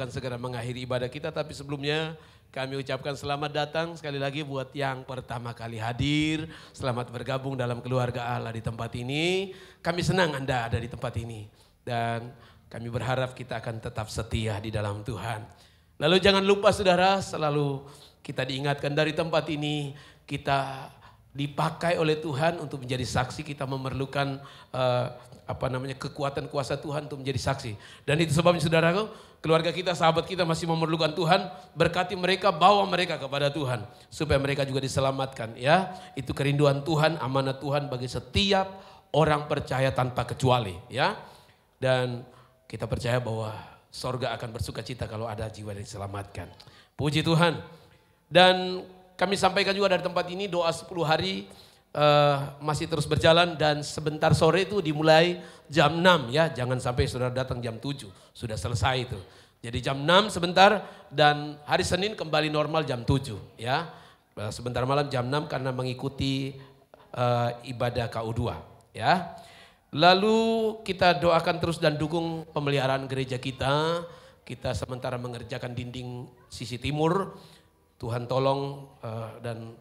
akan segera mengakhiri ibadah kita, tapi sebelumnya kami ucapkan selamat datang sekali lagi buat yang pertama kali hadir. Selamat bergabung dalam keluarga Allah di tempat ini. Kami senang Anda ada di tempat ini. Dan kami berharap kita akan tetap setia di dalam Tuhan. Lalu jangan lupa saudara, selalu kita diingatkan dari tempat ini, kita dipakai oleh Tuhan untuk menjadi saksi. Kita memerlukan kekuatan kuasa Tuhan untuk menjadi saksi. Dan itu sebabnya saudaraku, keluarga kita, sahabat kita masih memerlukan Tuhan. Berkati mereka, bawa mereka kepada Tuhan supaya mereka juga diselamatkan, ya. Itu kerinduan Tuhan, amanat Tuhan bagi setiap orang percaya tanpa kecuali, ya. Dan kita percaya bahwa sorga akan bersuka cita kalau ada jiwa yang diselamatkan. Puji Tuhan. Dan kami sampaikan juga dari tempat ini doa 10 hari masih terus berjalan, dan sebentar sore itu dimulai jam 6 ya. Jangan sampai saudara datang jam 7, sudah selesai itu. Jadi jam 6 sebentar, dan hari Senin kembali normal jam 7 ya. Sebentar malam jam 6 karena mengikuti ibadah KU2 ya. Lalu kita doakan terus dan dukung pemeliharaan gereja kita. Kita sementara mengerjakan dinding sisi timur. Tuhan tolong, dan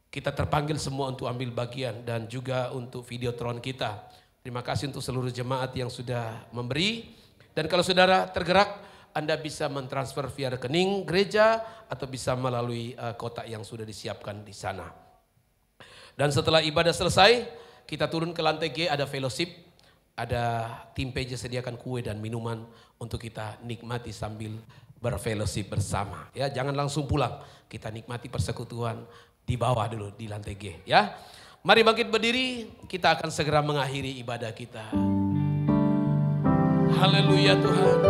kita terpanggil semua untuk ambil bagian, dan juga untuk videotron kita. Terima kasih untuk seluruh jemaat yang sudah memberi. Dan kalau saudara tergerak, Anda bisa mentransfer via rekening gereja atau bisa melalui kotak yang sudah disiapkan di sana. Dan setelah ibadah selesai, kita turun ke lantai G, ada fellowship, ada tim PJ sediakan kue dan minuman untuk kita nikmati sambil berfellowship bersama. Ya, jangan langsung pulang. Kita nikmati persekutuan di bawah dulu di lantai G, ya. Mari bangkit berdiri, kita akan segera mengakhiri ibadah kita. Haleluya Tuhan.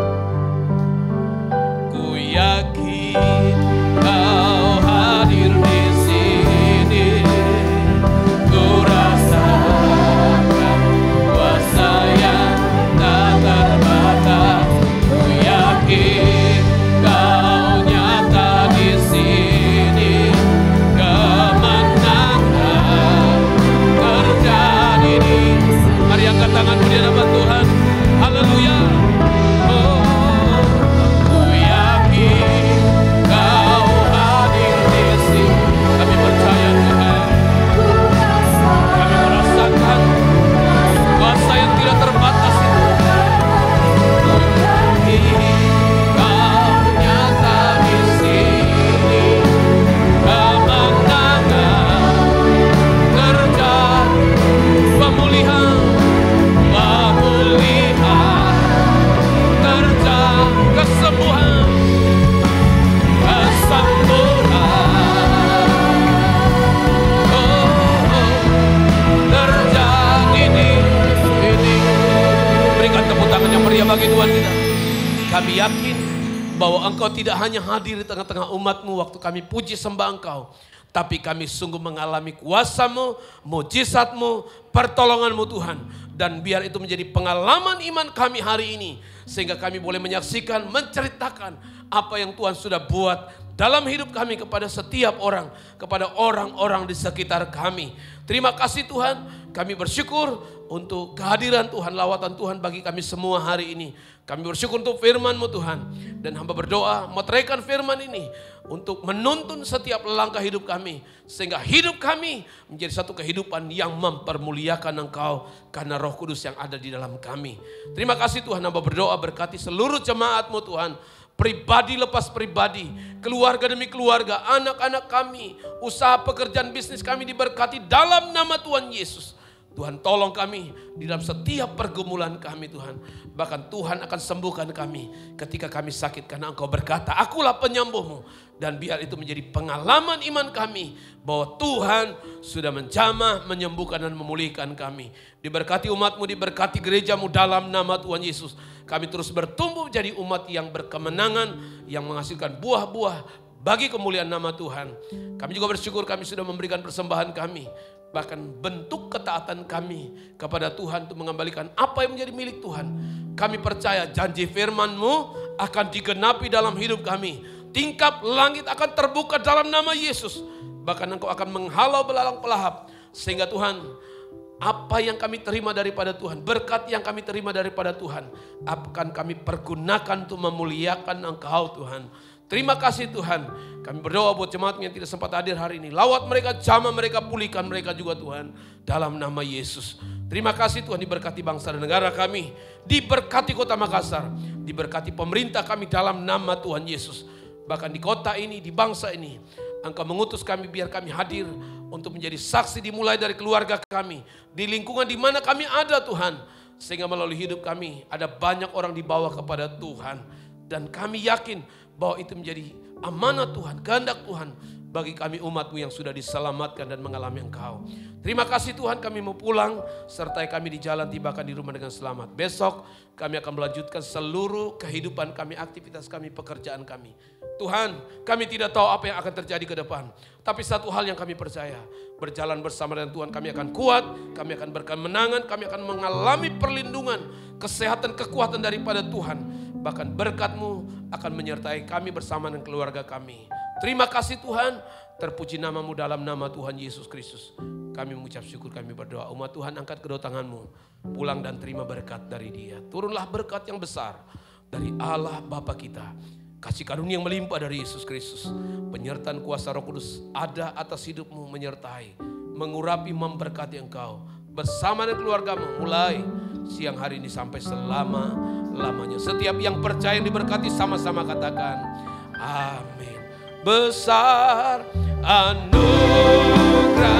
Ku yakin Kau hadir di sini. Ku rasakan kuasa yang tak terbatas. Ku yakin Kau nyata di sini. Kemenangan terjadi di. Mari angkat tanganmu di hadapan Tuhan. Haleluya. Oh, ku yakin Kau hadir di sini. Kami percaya Tuhan. Kami merasakan kuasa yang tidak terbatas itu. Ku yakin Kau nyata di sini. Kemenangan terjadi. Pemulihan terjadi. Kesembuhan, kesembuhan, terjadi di sini. Berikan tepuk tangan yang meriah bagi Tuhan kita. Kami yakin bahwa Engkau tidak hanya hadir di tengah-tengah umat-Mu waktu kami puji sembah Engkau, tapi kami sungguh mengalami kuasa-Mu, mujizat-Mu, pertolongan-Mu Tuhan. Dan biar itu menjadi pengalaman iman kami hari ini. Sehingga kami boleh menyaksikan, menceritakan apa yang Tuhan sudah buat dalam hidup kami kepada setiap orang. Kepada orang-orang di sekitar kami. Terima kasih Tuhan. Kami bersyukur untuk kehadiran Tuhan, lawatan Tuhan bagi kami semua hari ini. Kami bersyukur untuk firman-Mu Tuhan. Dan hamba berdoa, meteraikan firman ini untuk menuntun setiap langkah hidup kami. Sehingga hidup kami menjadi satu kehidupan yang mempermuliakan Engkau karena Roh Kudus yang ada di dalam kami. Terima kasih Tuhan, hamba berdoa berkati seluruh jemaat-Mu Tuhan. Pribadi lepas pribadi, keluarga demi keluarga, anak-anak kami, usaha pekerjaan bisnis kami diberkati dalam nama Tuhan Yesus. Tuhan tolong kami di dalam setiap pergumulan kami Tuhan. Bahkan Tuhan akan sembuhkan kami ketika kami sakit karena Engkau berkata, akulah penyembuhmu. Dan biar itu menjadi pengalaman iman kami bahwa Tuhan sudah menjamah, menyembuhkan dan memulihkan kami. Diberkati umat-Mu, diberkati gereja-Mu dalam nama Tuhan Yesus. Kami terus bertumbuh menjadi umat yang berkemenangan, yang menghasilkan buah-buah bagi kemuliaan nama Tuhan. Kami juga bersyukur kami sudah memberikan persembahan kami. Bahkan bentuk ketaatan kami kepada Tuhan untuk mengembalikan apa yang menjadi milik Tuhan. Kami percaya janji firman-Mu akan digenapi dalam hidup kami. Tingkap langit akan terbuka dalam nama Yesus. Bahkan Engkau akan menghalau belalang pelahap. Sehingga Tuhan, Apa yang kami terima daripada Tuhan, berkat yang kami terima daripada Tuhan, akan kami pergunakan untuk memuliakan Engkau Tuhan. Terima kasih Tuhan. Kami berdoa buat jemaat yang tidak sempat hadir hari ini. Lawat mereka, jamah mereka, pulihkan mereka juga Tuhan. Dalam nama Yesus. Terima kasih Tuhan, diberkati bangsa dan negara kami. Diberkati kota Makassar. Diberkati pemerintah kami dalam nama Tuhan Yesus. Bahkan di kota ini, di bangsa ini, Engkau mengutus kami biar kami hadir untuk menjadi saksi dimulai dari keluarga kami. Di lingkungan di mana kami ada Tuhan. Sehingga melalui hidup kami ada banyak orang dibawa kepada Tuhan. Dan kami yakin bahwa itu menjadi amanat Tuhan, kehendak Tuhan bagi kami umat-Mu yang sudah diselamatkan dan mengalami Engkau. Terima kasih Tuhan, kami mau pulang, sertai kami di jalan, tibakan di rumah dengan selamat. Besok kami akan melanjutkan seluruh kehidupan kami, aktivitas kami, pekerjaan kami. Tuhan, kami tidak tahu apa yang akan terjadi ke depan. Tapi satu hal yang kami percaya, berjalan bersama dengan Tuhan kami akan kuat, kami akan berkemenangan, kami akan mengalami perlindungan, kesehatan, kekuatan daripada Tuhan. Bahkan berkat-Mu akan menyertai kami bersama dengan keluarga kami. Terima kasih Tuhan, terpuji nama-Mu dalam nama Tuhan Yesus Kristus. Kami mengucap syukur, kami berdoa. Umat Tuhan, angkat kedua tangan-Mu, pulang dan terima berkat dari Dia. Turunlah berkat yang besar dari Allah Bapa kita. Kasih karunia yang melimpah dari Yesus Kristus. Penyertaan kuasa Roh Kudus ada atas hidup-Mu, menyertai, mengurapi, memberkati engkau. Bersama dengan keluarga-Mu, mulai siang hari ini sampai selama-lamanya. Setiap yang percaya yang diberkati sama-sama katakan amin. Besar anugerah